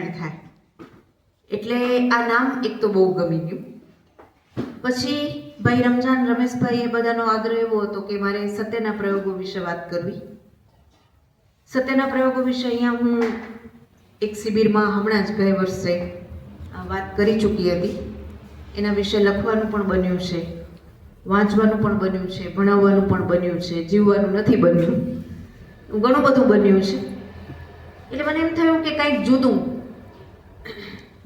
થાય એટલે આ નામ એક તો બહુ ગમી ગયું. પછી ભાઈ રમજાન રમેશભાઈ એ બધાનો આગ્રહ એવો હતો કે મારે સત્યના પ્રયોગો વિશે વાત કરવી. સત્યના પ્રયોગો વિશે અહીંયા હું એક શિબિરમાં હમણાં જ ગયા વર્ષે વાત કરી ચૂકી હતી. એના વિશે લખવાનું પણ બન્યું છે, વાંચવાનું પણ બન્યું છે, ભણાવવાનું પણ બન્યું છે, જીવવાનું નથી બન્યું, ઘણું બધું બન્યું છે. એટલે મને એમ થયું કે કંઈક જુદું,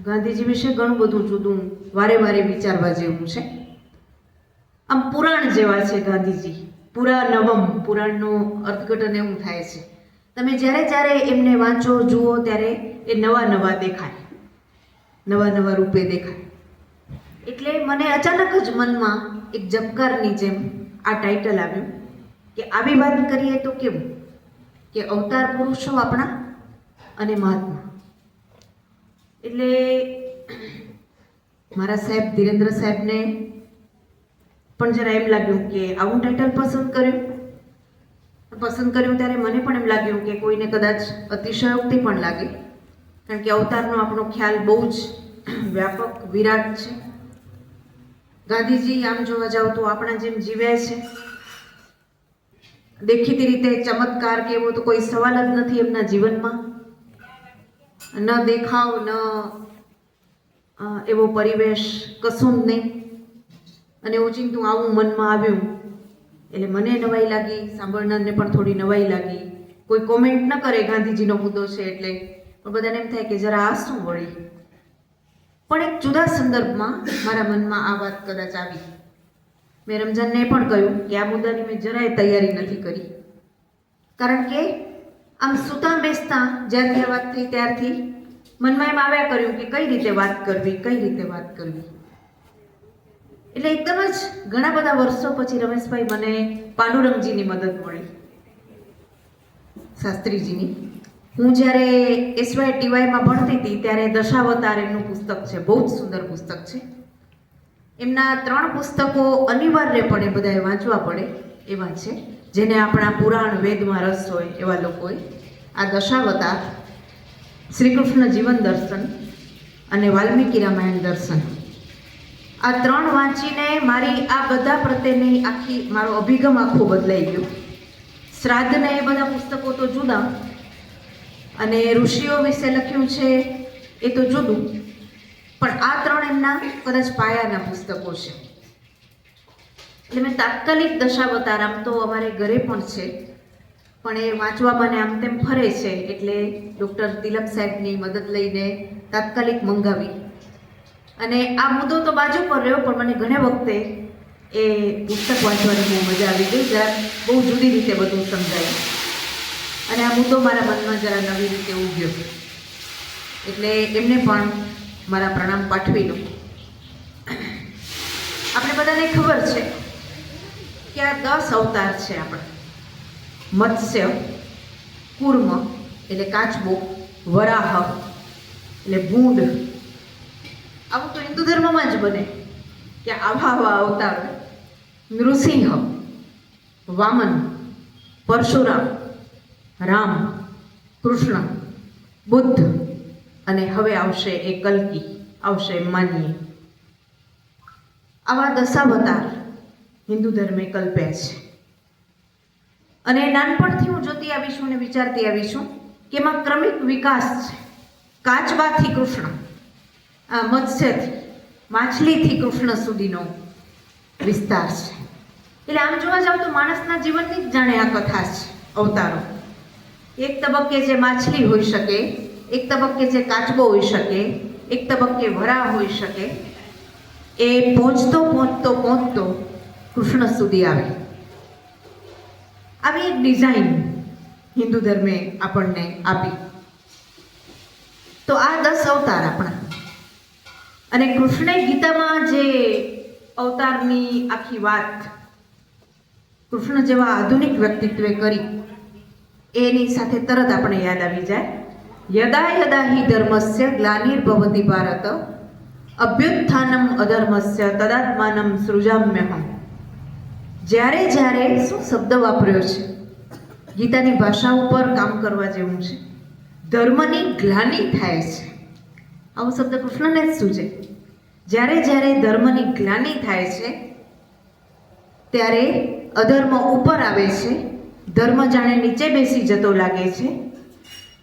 ગાંધીજી વિશે ઘણું બધું જુદું વારે વારે વિચારવા જેવું છે. આમ પુરાણ જેવા છે ગાંધીજી, પુરા નવમ. પુરાણનું અર્થઘટન એવું થાય છે, તમે જ્યારે જ્યારે એમને વાંચો જુઓ ત્યારે એ નવા નવા દેખાય, નવા નવા રૂપે દેખાય. એટલે મને અચાનક જ મનમાં એક ઝબકારની જેમ આ ટાઇટલ આવ્યું કે આવી વાત કરીએ તો કેવું, કે અવતાર પુરુષો આપણા અને મહાત્મા. એટલે મારા સાહેબ ધીરેન્દ્ર સાહેબને પણ જરા એમ લાગ્યું કે આવું ટાઇટલ પસંદ કર્યું ત્યારે મને પણ એમ લાગ્યું કે કોઈને કદાચ અતિશયોક્તિ પણ લાગે, કારણ કે અવતારનો આપણો ખ્યાલ બહુ જ વ્યાપક વિરાટ છે. ગાંધીજી આમ જોવા જાવ તો આપણા જેમ જીવ્યા છે. દેખીતી રીતે ચમત્કાર કે એવો તો કોઈ સવાલ જ નથી એમના જીવનમાં. ન દેખાવ, ન એવો પરિવેશ, કશું જ નહીં. અને ઓચિંતું આવું મનમાં આવ્યું એટલે મને નવાઈ લાગી, સાંભળનારને પણ થોડી નવાઈ લાગી. કોઈ કોમેન્ટ ન કરે ગાંધીજીનો મુદ્દો છે એટલે, પણ બધાને એમ થાય કે જરા આ શું વળી. પણ એક જુદા સંદર્ભમાં મારા મનમાં આ વાત કદાચ આવી. મેં રમજાનને પણ કહ્યું કે આ મુદ્દાની મેં જરાય તૈયારી નથી કરી, કારણ કે આમ સૂતા બેસતા જ્યારથી આ વાત થઈ ત્યારથી મનમાં એમ આવ્યા કર્યું કે કઈ રીતે વાત કરવી, કઈ રીતે વાત કરવી. એટલે એકદમ જ ઘણા બધા વર્ષો પછી રમેશભાઈ મને પાંડુરંગજીની મદદ મળી, શાસ્ત્રીજીની. હું જ્યારે એસવાય ટીવાયમાં ભણતી હતી ત્યારે દશાવતાર એમનું પુસ્તક છે, બહુ જ સુંદર પુસ્તક છે. એમના 3 પુસ્તકો અનિવાર્યપણે બધાએ વાંચવા પડે એવા છે, જેને આપણા પુરાણ વેદમાં રસ હોય એવા લોકોએ. આ દશાવતાર, શ્રી કૃષ્ણ જીવન દર્શન અને વાલ્મીકી રામાયણ દર્શન, આ 3 વાંચીને મારી આ બધા પ્રત્યેની મારો અભિગમ આખો બદલાઈ ગયો. શ્રાદ્ધને એ બધા પુસ્તકો તો જુદા, અને ઋષિઓ વિશે લખ્યું છે એ તો જુદું, પણ આ 3 એમના કદાચ પાયાના પુસ્તકો છે. એટલે મેં તાત્કાલિક દશાવતાર, આમ તો અમારે ઘરે પણ છે પણ એ વાંચવા મને આમ તેમ ફરે છે, એટલે ડૉક્ટર તિલક સાહેબની મદદ લઈને તાત્કાલિક મંગાવી. અને આ મુદ્દો તો બાજુ પર રહ્યો, પણ મને ઘણી વખતે એ પુસ્તક વાંચવાની બહુ મજા આવી ગઈ. જરા બહુ જુદી રીતે બધું સમજાયું અને આ મુદ્દો મારા મનમાં જરા નવી રીતે ઉભ્યો. એટલે એમને પણ મારા પ્રણામ પાઠવી દઉં. આપણે બધાને ખબર છે કે આ 10 અવતાર છે આપણા. મત્સ્ય, કૂર્મ એટલે કાચબો, વરાહ એટલે ભૂંડ. આવું તો હિન્દુ ધર્મમાં જ બને કે આવા અવતાર. નૃસિંહ, વામન, પરશુરામ, રામ, કૃષ્ણ, બુદ્ધ, અને હવે આવશે એ કલ્કી આવશે એમ માનીએ. આવા દશાવતાર હિન્દુ ધર્મે કલ્પ્યા છે. અને નાનપણથી હું જોતી આવી છું અને વિચારતી આવી છું કે એમાં ક્રમિક વિકાસ છે. કાચબાથી કૃષ્ણ, મત્સ્યથી, માછલીથી કૃષ્ણ સુધીનો વિસ્તાર છે. એટલે આમ જોવા જાવ તો માણસના જીવનની જ જાણે આ કથા છે. અવતારો એક તબક્કે જે માછલી હોઈ શકે, એક તબક્કે જે કાચબો હોઈ શકે, એક તબક્કે વરાહ હોઈ શકે, એ પહોંચતો કૃષ્ણ સુધી આવે. આવી એક ડિઝાઇન હિન્દુ ધર્મે આપણને આપી. તો આ 10 અવતાર આપણા. અને કૃષ્ણે ગીતામાં જે અવતારની આખી વાત કૃષ્ણ જેવા આધુનિક વ્યક્તિત્વે કરી, એની સાથે તરત આપણે યાદ આવી જાય. યદા યદા હિ ધર્મસ્ય ગ્લાનિર્ભવતિ ભારત અભ્યુત્થાનમ અધર્મસ્ય તદાત્માનમ સૃજામ્યહમ. જ્યારે જ્યારે શું શબ્દ વાપર્યો છે, ગીતાની ભાષા ઉપર કામ કરવા જેવું છે. ધર્મની ગ્લાનિ થાય છે, આવો શબ્દ કૃષ્ણને જ સૂચે. જ્યારે જ્યારે ધર્મની ગ્લાનિ થાય છે ત્યારે અધર્મ ઉપર આવે છે, ધર્મ જાણે નીચે બેસી જતો લાગે છે,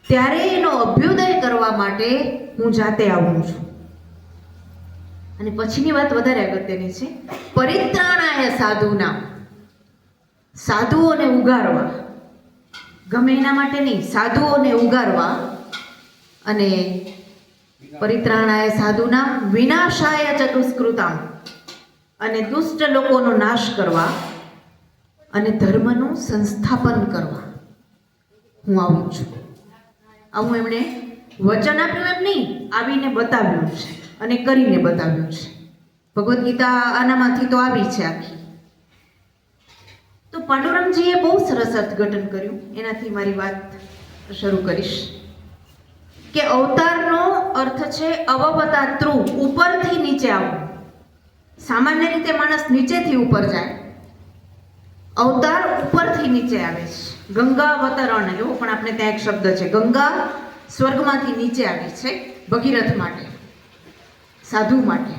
ત્યારે એનો અભ્યુદય કરવા માટે હું જાતે આવું છું. અને પછીની વાત વધારે અગત્યની છે. પરિત્રાણાય સાધુના, સાધુઓને ઉગારવા, ગમે એના માટે નહીં, સાધુઓને ઉગારવા. અને પરિત્રાણાય સાધુના વિનાશાય ચતુષ્કૃતામ, અને દુષ્ટ લોકોનો નાશ કરવા અને ધર્મનું સંસ્થાપન કરવા હું આવું છું. આવું એમણે વચન આપ્યું એમ નહીં, આવીને બતાવ્યું છે અને કરીને બતાવ્યું છે. ભગવદ્ ગીતા આનામાંથી તો આવી છે આખી. તો પાંડુરંગજીએ બહુ સરસ અર્થઘટન કર્યું. એનાથી મારી વાત શરૂ કરીશ કે અવતારનો અર્થ છે અવવતાત્રુ, ઉપરથી નીચે આવવું. સામાન્ય રીતે માણસ નીચેથી ઉપર જાય, અવતાર ઉપરથી નીચે આવે છે. ગંગાવતરણ એવો પણ આપણે ત્યાં એક શબ્દ છે. ગંગા સ્વર્ગમાંથી નીચે આવી છે ભગીરથ માટે, સાધુ માટે,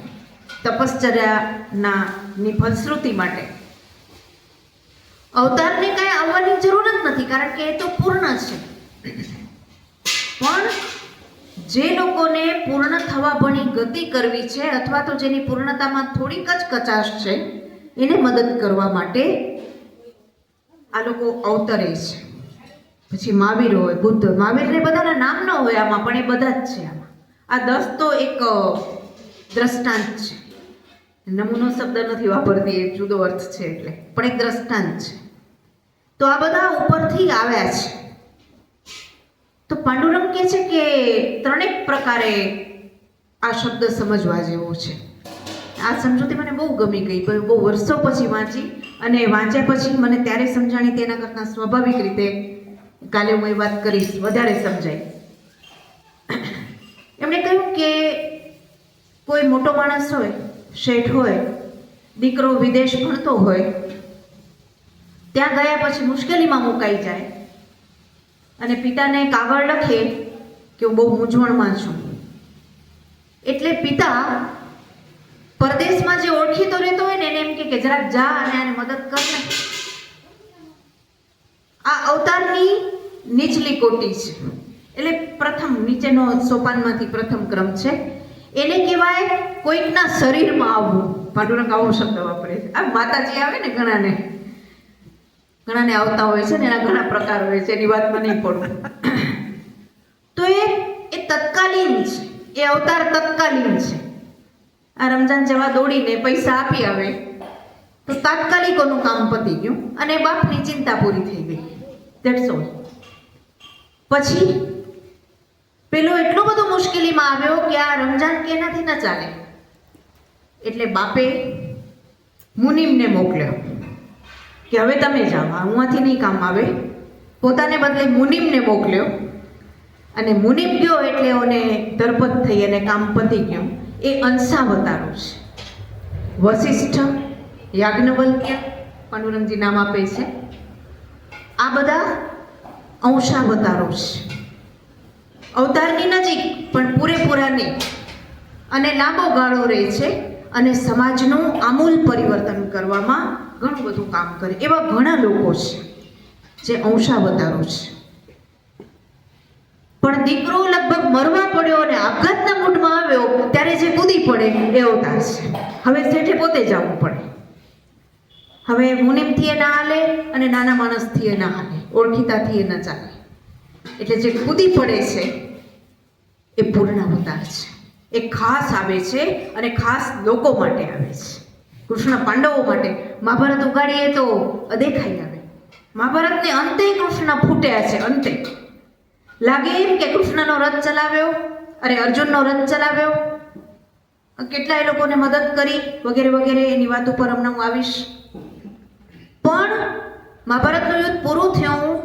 તપશ્ચર્યાની ફલશ્રુતિ માટે. અવતારને કાંઈ આવવાની જરૂર જ નથી, કારણ કે એ તો પૂર્ણ છે. પણ જે લોકોને પૂર્ણ થવા ભણી ગતિ કરવી છે, અથવા તો જેની પૂર્ણતામાં થોડીક જ કચાશ છે, એને મદદ કરવા માટે આ લોકો અવતરે છે. પછી મહાવીર હોય, બુદ્ધ, મહાવીરને બધાના નામ ન હોય આમાં, પણ એ બધા જ છે આમાં. આ 10 તો એક દ્રષ્ટાંત છે. નમૂનો શબ્દ નથી વાપરતી, એ જુદો અર્થ છે એટલે, પણ એક દ્રષ્ટાંત છે. તો આ બધા ઉપરથી આવ્યા છે. તો પાંડુરંગ કહે છે કે ત્રણેક પ્રકારે આ શબ્દ સમજવા જેવો છે. આ સમજૂતી મને બહુ ગમી ગઈ, બહુ વર્ષો પછી વાંચી, અને વાંચ્યા પછી મને ત્યારે સમજાણી તેના કરતાં સ્વાભાવિક રીતે કાલે હું એ વાત કરીશ, વધારે સમજાય. એમણે કહ્યું કે કોઈ મોટો માણસ હોય, શેઠ હોય, દીકરો વિદેશ ભણતો હોય, ત્યાં ગયા પછી મુશ્કેલીમાં મુકાઈ જાય અને પિતાને કાગળ લખે કે હું બહુ મૂંઝવણમાં છું. એટલે પિતા પરદેશમાં જે ઓળખીતો રહેતો હોય ને એને એમ કે જરાક જા અને આને મદદ કર ને. આ અવતારની નીચલી કોટી છે. એટલે પ્રથમ નીચેનો સોપાનમાંથી પ્રથમ ક્રમ છે. એને કહેવાય કોઈકના શરીરમાં આવવું. પાંડુરંગ આવો શબ્દ વાપરે છે. આ માતાજી આવે ને ઘણાને આવતા હોય છે ને, એના ઘણા પ્રકાર હોય છે, એની વાતમાં નહીં પડવું. તો એ તત્કાલીન છે, એ અવતાર તત્કાલીન છે. આ રમજાન જેવા દોડીને પૈસા આપી આવે તો તાત્કાલિકોનું કામ પતી ગયું અને બાપની ચિંતા પૂરી થઈ ગઈ. That's all. પછી પેલો એટલો બધો મુશ્કેલીમાં આવ્યો કે આ રમજાન કે એનાથી ન ચાલે, એટલે બાપે મુનિમને મોકલ્યો કે હવે તમે જાઓ, હુંમાંથી નહીં કામ આવે. પોતાને બદલે મુનિમને મોકલ્યો અને મુનિમ ગયો એટલે એને ધરપત થઈ અને કામ પતી ગયું. એ અંશાવતારો છે. વશિષ્ઠ, યાજ્ઞવલ્ક્ય, પાંડુરંગજી નામ આપે છે. આ બધા અંશાવતારો છે. અવતારની નજીક પણ પૂરેપૂરા નહીં, અને લાંબો ગાળો રહે છે અને સમાજનું આમૂલ પરિવર્તન કરવામાં ઘણું બધું કામ કરે. એવા ઘણા લોકો છે જે અંશાવતારો છે. પણ દીકરો લગભગ મરવા પડ્યો અને આપઘાતના મૂડમાં આવ્યો ત્યારે જે કૂદી પડે એ અવતાર છે. હવે શેઠે પોતે જવું પડે. હવે મુનિમથી એ ના હાલે અને નાના માણસથી એ ના હાલે, ઓળખીતાથી એ ન ચાલે. એટલે જે કૂદી પડે છે એ પૂર્ણ અવતાર છે. એ ખાસ આવે છે અને ખાસ લોકો માટે આવે છે. કૃષ્ણ પાંડવો માટે. મહાભારત ઉગાડીએ તો અદેખાઈ આવે. મહાભારતને અંતે કૃષ્ણ ફૂટ્યા છે. અંતે લાગે એમ કે કૃષ્ણનો રથ ચલાવ્યો, અરે અર્જુનનો રથ ચલાવ્યો, કેટલાય લોકોને મદદ કરી વગેરે વગેરે. એની વાત ઉપર હમણાં હું આવીશ. પણ મહાભારતનું યુદ્ધ પૂરું થયું,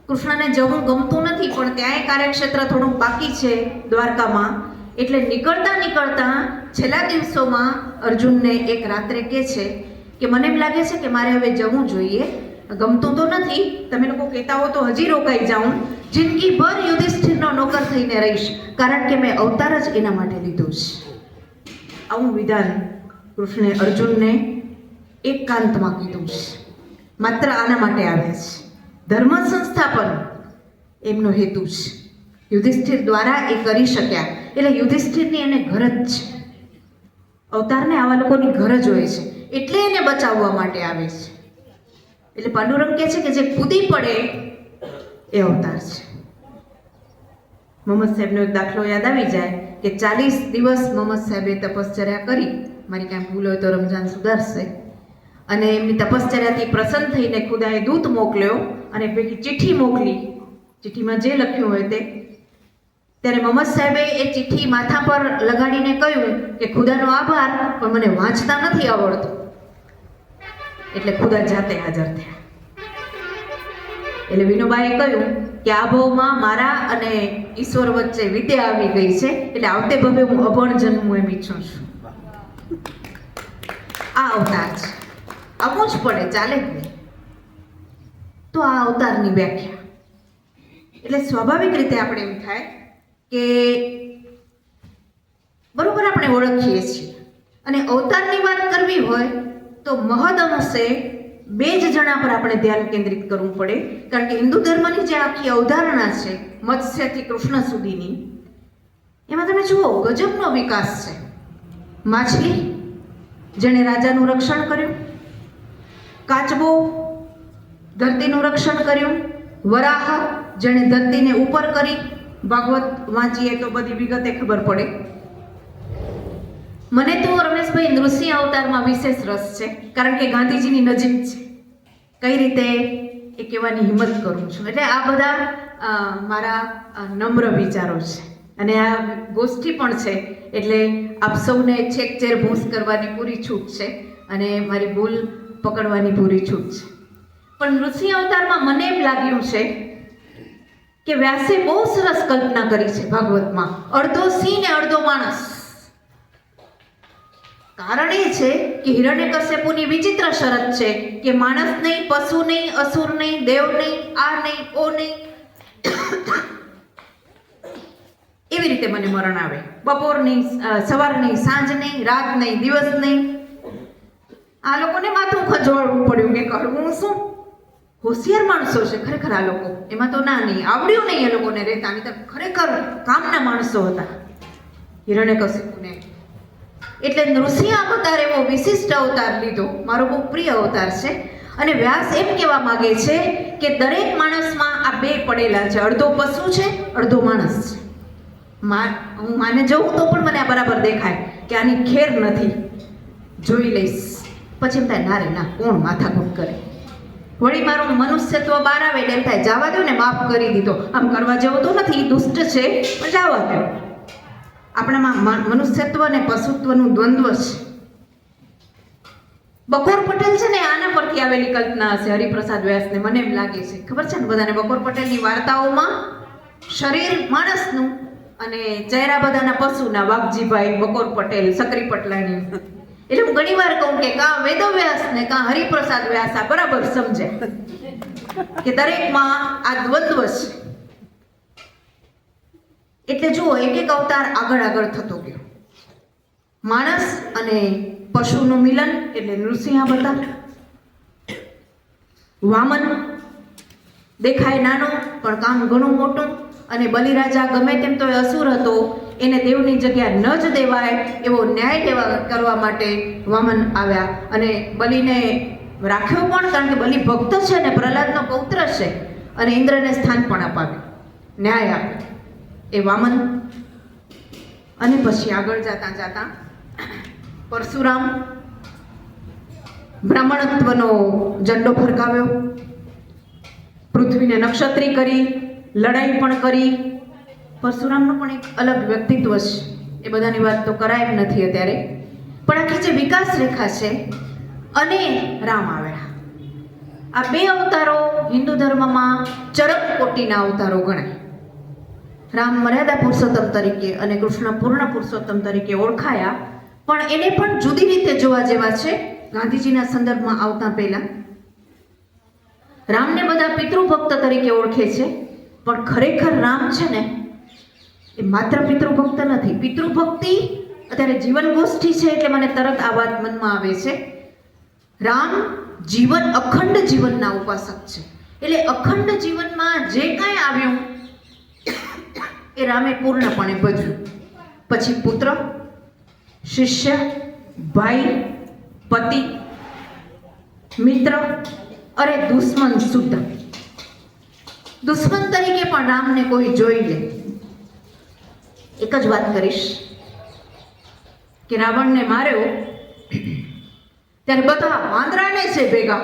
કૃષ્ણને જવું ગમતું નથી, પણ ત્યાંય કાર્યક્ષેત્ર થોડું બાકી છે દ્વારકામાં. એટલે નીકળતા છેલ્લા દિવસોમાં અર્જુનને એક રાત્રે કહે છે કે મને એમ લાગે છે કે મારે હવે જવું જોઈએ, ગમતું તો નથી, તમે લોકો કહેતા હો તો હજી રોકાઈ જાઉં, જિંદગીભર યુધિષ્ઠિરનો નોકર થઈને રહીશ, કારણ કે મેં અવતાર જ એના માટે લીધો છે. આવું વિધાન કૃષ્ણે અર્જુનને એકાંતમાં કીધું છે. માત્ર આના માટે આવ્યા છે. ધર્મ સંસ્થાપન એમનો હેતુ છે. યુધિષ્ઠિર દ્વારા એ કરી શક્યા, એટલે યુધિષ્ઠિરની એને ગરજ છે. અવતારને આવા લોકોની ગરજ હોય છે, એટલે એને બચાવવા માટે આવે છે. એટલે પાંડુરંગ કહે છે કે જે કૂદી પડે એ અવતાર છે. મોહમ્મદ સાહેબનો એક દાખલો યાદ આવી જાય કે 40 દિવસ મોહમ્મદ સાહેબે તપશ્ચર્યા કરી. મારી કાંઈ ભૂલ હોય તો રમજાન સુધારશે. અને એમની તપશ્ચર્યાથી પ્રસન્ન થઈને ખુદાએ દૂત મોકલ્યો અને પૈકી ચિઠ્ઠી મોકલી. ચિઠ્ઠીમાં જે લખ્યું હોય તે. ત્યારે મોહમ્મદ સાહેબે એ ચિઠ્ઠી માથા પર લગાડીને કહ્યું કે ખુદાનો આભાર, પણ મને વાંચતા નથી આવડતું. એટલે ખુદા જાતે હાજર થયા. એટલે વિનોબાએ કહ્યું કે આ ભાવમાં મારા અને ઈશ્વર વચ્ચે વિદ્યા આવી ગઈ છે, એટલે આવતે ભવે હું અભણ જન્મું એમ ઈચ્છું છું. આ અવતાર છે, આવવું જ પડે, ચાલે જ નહીં. તો આ અવતારની વ્યાખ્યા. એટલે સ્વાભાવિક રીતે આપણે એમ થાય કે બરોબર આપણે ઓળખીએ છીએ, અને અવતારની વાત કરવી હોય તો મહદ અંશે બે જ જણા પર આપણે ધ્યાન કેન્દ્રિત કરવું પડે. કારણ કે હિન્દુ ધર્મની જે આખી અવધારણા છે મત્સ્યથી કૃષ્ણ સુધીની, એમાં તમે જુઓ ગજબનો વિકાસ છે. માછલી જેણે રાજાનું રક્ષણ કર્યું, કાચબો ધરતીનું રક્ષણ કર્યું, વરાહ જેણે ધરતીને ઉપર કરી. ભાગવત વાંચીએ તો બધી વિગતે ખબર પડે. મને તો રમેશભાઈ નૃસિંહ અવતારમાં વિશેષ રસ છે, કારણ કે ગાંધીજીની નજીક છે. કઈ રીતે એ કહેવાની હિંમત કરું છું. એટલે આ બધા મારા નમ્ર વિચારો છે, અને આ ગોષ્ઠી પણ છે, એટલે આપ સૌને છેક ચેર ભૂંસ કરવાની પૂરી છૂટ છે, અને મારી ભૂલ પકડવાની પૂરી છૂટ છે. પણ નૃસિંહ અવતારમાં મને એમ લાગ્યું છે કે વ્યાસે બહુ સરસ કલ્પના કરી છે ભાગવતમાં. અડધો સિંહ ને અડધો માણસ. કારણ એ છે કે હિરણ્યકશ્યપુની વિચિત્ર શરત છે કે માણસ નહીં, પશુ નહીં, અસુર નહીં, દેવ નહીં, આ નહીં, ઓ નહીં. એવી રીતે મને મરણ આવે. બપોર નહીં, સવાર નહીં, સાંજ નહીં, રાત નહીં, દિવસ નહીં. આ લોકોને માથું ખજવાડવું પડ્યું કે કરવું શું. હોશિયાર માણસો છે ખરેખર આ લોકો, એમાં તો ના નહીં, આવડ્યું નહીં એ લોકોને રહેતા, નહીં તો ખરેખર કામના માણસો હતા હિરણ્યકશિપુને. એટલે નૃસિંહ અવતાર એવો વિશિષ્ટ અવતાર લીધો, મારો બહુ પ્રિય અવતાર છે. અને વ્યાસ એમ કહેવા માંગે છે કે દરેક માણસમાં આ બે પડેલા છે, અડધો પશુ છે, અડધો માણસ છે. હું માને જઉં તો પણ મને આ બરાબર દેખાય કે આની ખેર નથી, જોઈ લઈશ. પછી એમ થાય ના રે ના, કોણ માથાકૂટ કરે. વળી મારું મનુષ્યત્વ બહાર આવે એટલે એમ થાય જવા દો ને, માફ કરી દીધો. આમ કરવા જેવો તો નથી, દુષ્ટ છે પણ જવા દો. આપણામાં મનુષ્યત્વ અને પશુત્વનું દ્વંદ્વ છે. બકોર પટેલ છે ને, આના પરથી આવેલી કલ્પના હશે હરિપ્રસાદ વ્યાસને, મને એમ લાગે છે. ખબર છે ને બધાને બકોર પટેલની વાર્તાઓમાં શરીર માણસનું અને ચહેરા બધાના પશુના. વાઘજીભાઈ, બકોર પટેલ, સક્રી પટલાણી. એટલે હું ઘણી વાર કહું કે કાં વેદવ્યાસ ને કાં હરિપ્રસાદ વ્યાસ આ બરાબર સમજે કે દરેકમાં આ દ્વંદ્વ છે. એટલે જુઓ, એક એક અવતાર આગળ આગળ થતો ગયો. માણસ અને પશુનું મિલન એટલે નૃસિંહ અવતાર. વામન દેખાય નાનો પણ કામ ઘણું મોટું. અને બલિરાજા ગમે તેમ તો અસુર હતો, એને દેવની જગ્યા ન જ દેવાય એવો ન્યાય કરવા માટે વામન આવ્યા. અને બલિને રાખ્યો પણ, કારણ કે બલિ ભક્ત છે ને પ્રહલાદનો પૌત્ર છે, અને ઇન્દ્રને સ્થાન પણ અપાવ્યું, ન્યાય આપ્યો એ વામન. અને પછી આગળ જતા પરશુરામ બ્રાહ્મણત્વનો ઝંડો ફરકાવ્યો, પૃથ્વીને નક્ષત્રી કરી, લડાઈ પણ કરી. પરશુરામનું પણ એક અલગ વ્યક્તિત્વ છે, એ બધાની વાત તો કરાય એમ નથી અત્યારે. પણ આખી જે વિકાસ રેખા છે, અને રામ આવ્યા. આ બે અવતારો હિન્દુ ધર્મમાં ચરમ કોટીના અવતારો ગણાય. રામ મર્યાદા પુરુષોત્તમ તરીકે અને કૃષ્ણ પૂર્ણ પુરુષોત્તમ તરીકે ઓળખાયા. પણ એને પણ જુદી રીતે જોવા જેવા છે ગાંધીજીના સંદર્ભમાં આવતા પહેલા. રામને બધા પિતૃભક્ત તરીકે ઓળખે છે, પણ ખરેખર રામ છે ને એ માત્ર પિતૃભક્ત નથી. પિતૃભક્તિ અત્યારે જીવન ગોષ્ઠી છે એટલે મને તરત આ વાત મનમાં આવે છે. રામ જીવન અખંડ જીવનના ઉપાસક છે. એટલે અખંડ જીવનમાં જે કાંઈ આવ્યું એ રામે પૂર્ણપણે ભજવ્યું. પછી પુત્ર, શિષ્ય, ભાઈ, પતિ, મિત્ર, અરે દુશ્મન સુદ્ધા. દુશ્મન તરીકે પણ રામને કોઈ જોઈ લે. એક જ વાત કરીશ કે રાવણને માર્યો ત્યારે બધા વાંદરાને છે ભેગા,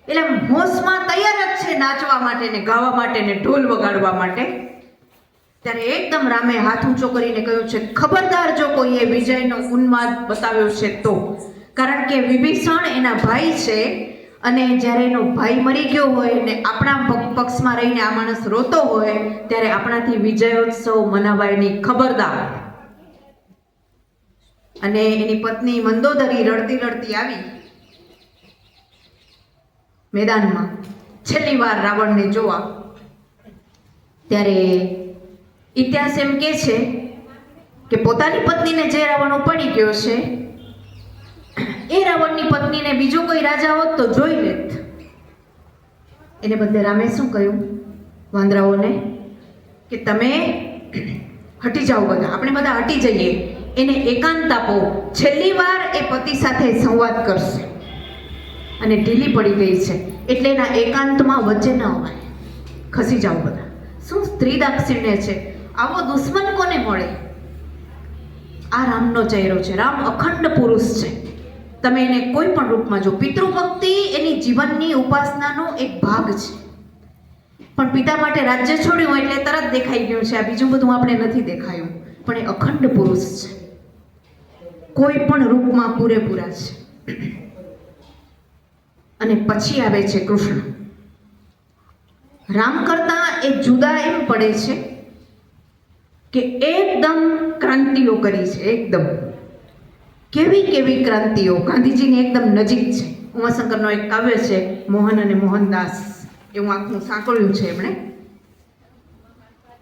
એટલે હોશમાં તૈયાર જ છે નાચવા માટે ને ગાવા માટે ને ઢોલ વગાડવા માટે. ત્યારે એકદમ રામે હાથ ઊંચો કરીને કહ્યું છે, ખબરદાર જો કોઈએ વિજયનો ઉન્માદ બતાવ્યો છે તો. કારણ કે વિભીષણ એના ભાઈ છે અને જ્યારે એનો ભાઈ મરી ગયો હોય ને આપણા પક્ષમાં રહીને આ માણસ રોતો હોય ત્યારે આપણાથી વિજયોત્સવ મનાવાય નહીં, ખબરદાર. અને એની પત્ની મંદોદરી રડતી રડતી આવી મેદાનમાં છેલ્લી વાર રાવણને જોવા. ત્યારે ઇતિહાસ એમ કહે છે કે પોતાની પત્નીને જે રાવણ ઉપાડી ગયો છે એ રાવણની પત્નીને બીજો કોઈ રાજા હોત તો જોઈ લેત. એને બદલે રામે શું કહ્યું વાંદરાઓને કે તમે હટી જાઓ, બધા આપણે બધા હટી જઈએ, એને એકાંત આપો, છેલ્લી વાર એ પતિ સાથે સંવાદ કરશે. અને ઢીલી પડી ગઈ છે એટલે એના એકાંતમાં વચ્ચે ન અવાય, ખસી જાઓ બધા. શું સ્ત્રી દાક્ષિણ્ય છે! આવો દુશ્મન કોને મળે! આ રામનો ચહેરો છે. રામ અખંડ પુરુષ છે. તમે એને કોઈ પણ રૂપમાં જો. પિતૃભક્તિ એની જીવનની ઉપાસનાનો એક ભાગ છે. પણ પિતા માટે રાજ્ય છોડ્યું એટલે તરત દેખાઈ ગયું છે. આ બીજું બધું આપણે નથી દેખાયું, પણ એ અખંડ પુરુષ છે. કોઈ પણ રૂપમાં પૂરેપૂરા છે. અને પછી આવે છે કૃષ્ણ. રામ કરતા એ જુદા એમ પડે છે કે એકદમ ક્રાંતિઓ કરી છે. એકદમ કેવી કેવી ક્રાંતિઓ! ગાંધીજીની એકદમ નજીક છે. ઉમાશંકરનો એક કાવ્ય છે મોહન અને મોહનદાસ, એવું આખું સાંકળ્યું છે એમણે.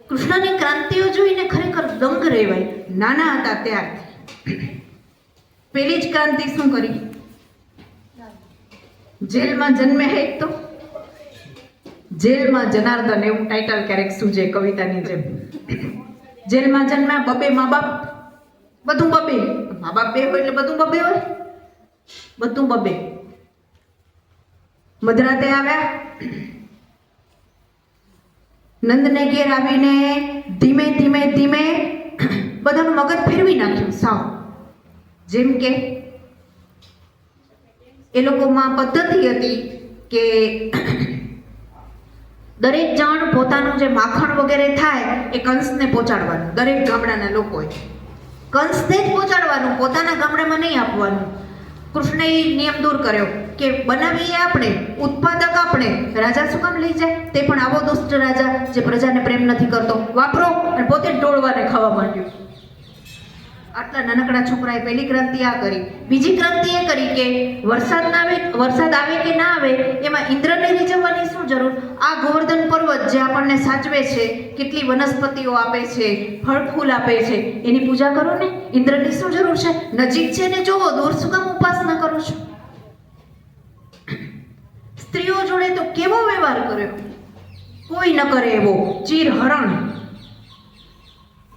કૃષ્ણની ક્રાંતિઓ જોઈને ખરેખર દંગ રહેવાય. નાના હતા ત્યારથી પેલી જ ક્રાંતિ શું કરી? જેલમાં જન્મે એક તો જેલમાં જનાર્દન, એવું ટાઇટલ ક્યારેક સૂજે કવિતાની જેમ. જેલમાં જન્મ્યા, બબે મા બાપ, બધું બબે. મા બાપ બે હોય એટલે બધું બબે હોય, બધું બબે. મધરાતે આવ્યા, નંદને ઘેર આવીને ધીમે ધીમે ધીમે બધાનું મગજ ફેરવી નાખ્યું સાવ. જેમ કે એ લોકોમાં પદ્ધતિ હતી કે દરેક જણ પોતાનું જે માખણ વગેરે થાય એ કંસને પહોંચાડવાનું. દરેક ગામડાના લોકોએ કંસને જ પહોંચાડવાનું, પોતાના ગામડામાં નહીં આપવાનું. કૃષ્ણએ નિયમ દૂર કર્યો કે બનાવીએ આપણે, ઉત્પાદક આપણે, રાજા શું કામ લઈ જાય? તે પણ આવો દુષ્ટ રાજા જે પ્રજાને પ્રેમ નથી કરતો, વાપરો. અને પોતે જ ડોળવાને ખાવા માંડ્યું. આટલા નાનકડા છોકરાએ પહેલી ક્રાંતિ આ કરી. બીજી ક્રાંતિ એ કરી કે વરસાદ આવે કે ના આવે એમાં ઇન્દ્રને રીઝવવાની શું જરૂર? આ ગોવર્ધન પર્વત જે આપણને સાચવે છે, કેટલી વનસ્પતિઓ આપે છે, ફળ ફૂલ આપે છે, એની પૂજા કરો ને. ઇન્દ્રની શું જરૂર છે? નજીક છે ને જોવો, દૂર શું કામ ઉપાસના કરો છો? સ્ત્રીઓ જોડે તો કેવો વ્યવહાર કર્યો! કોઈ ન કરે એવો ચીરહરણ.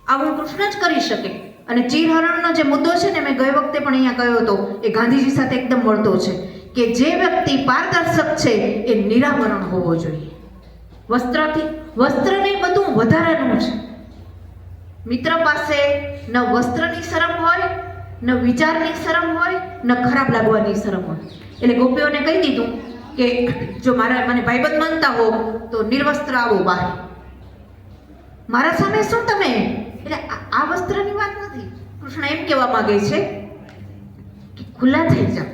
આવું કૃષ્ણ જ કરી શકે. અને ચીરહરણનો જે મુદ્દો છે ને, મેં ગઈ વખતે પણ અહીંયા કહ્યો હતો, એ ગાંધીજી સાથે એકદમ મળતો છે કે જે વ્યક્તિ પારદર્શક છે એ નિરાવરણ હોવો જોઈએ. વસ્ત્રને બધું વધારાનું છે. મિત્ર પાસે ન વસ્ત્રની શરમ હોય, ન વિચારની શરમ હોય, ન ખરાબ લાગવાની શરમ હોય. એટલે ગોપીઓને કહી દીધું કે જો મને ભાઈબંધ માનતા હો તો નિર્વસ્ત્ર આવો બહાર. મારા સામે શું તમે? એટલે આ વસ્ત્રની વાત નથી. કૃષ્ણ એમ કહેવા માંગે છે કે ખુલ્લા થઈ જાઓ.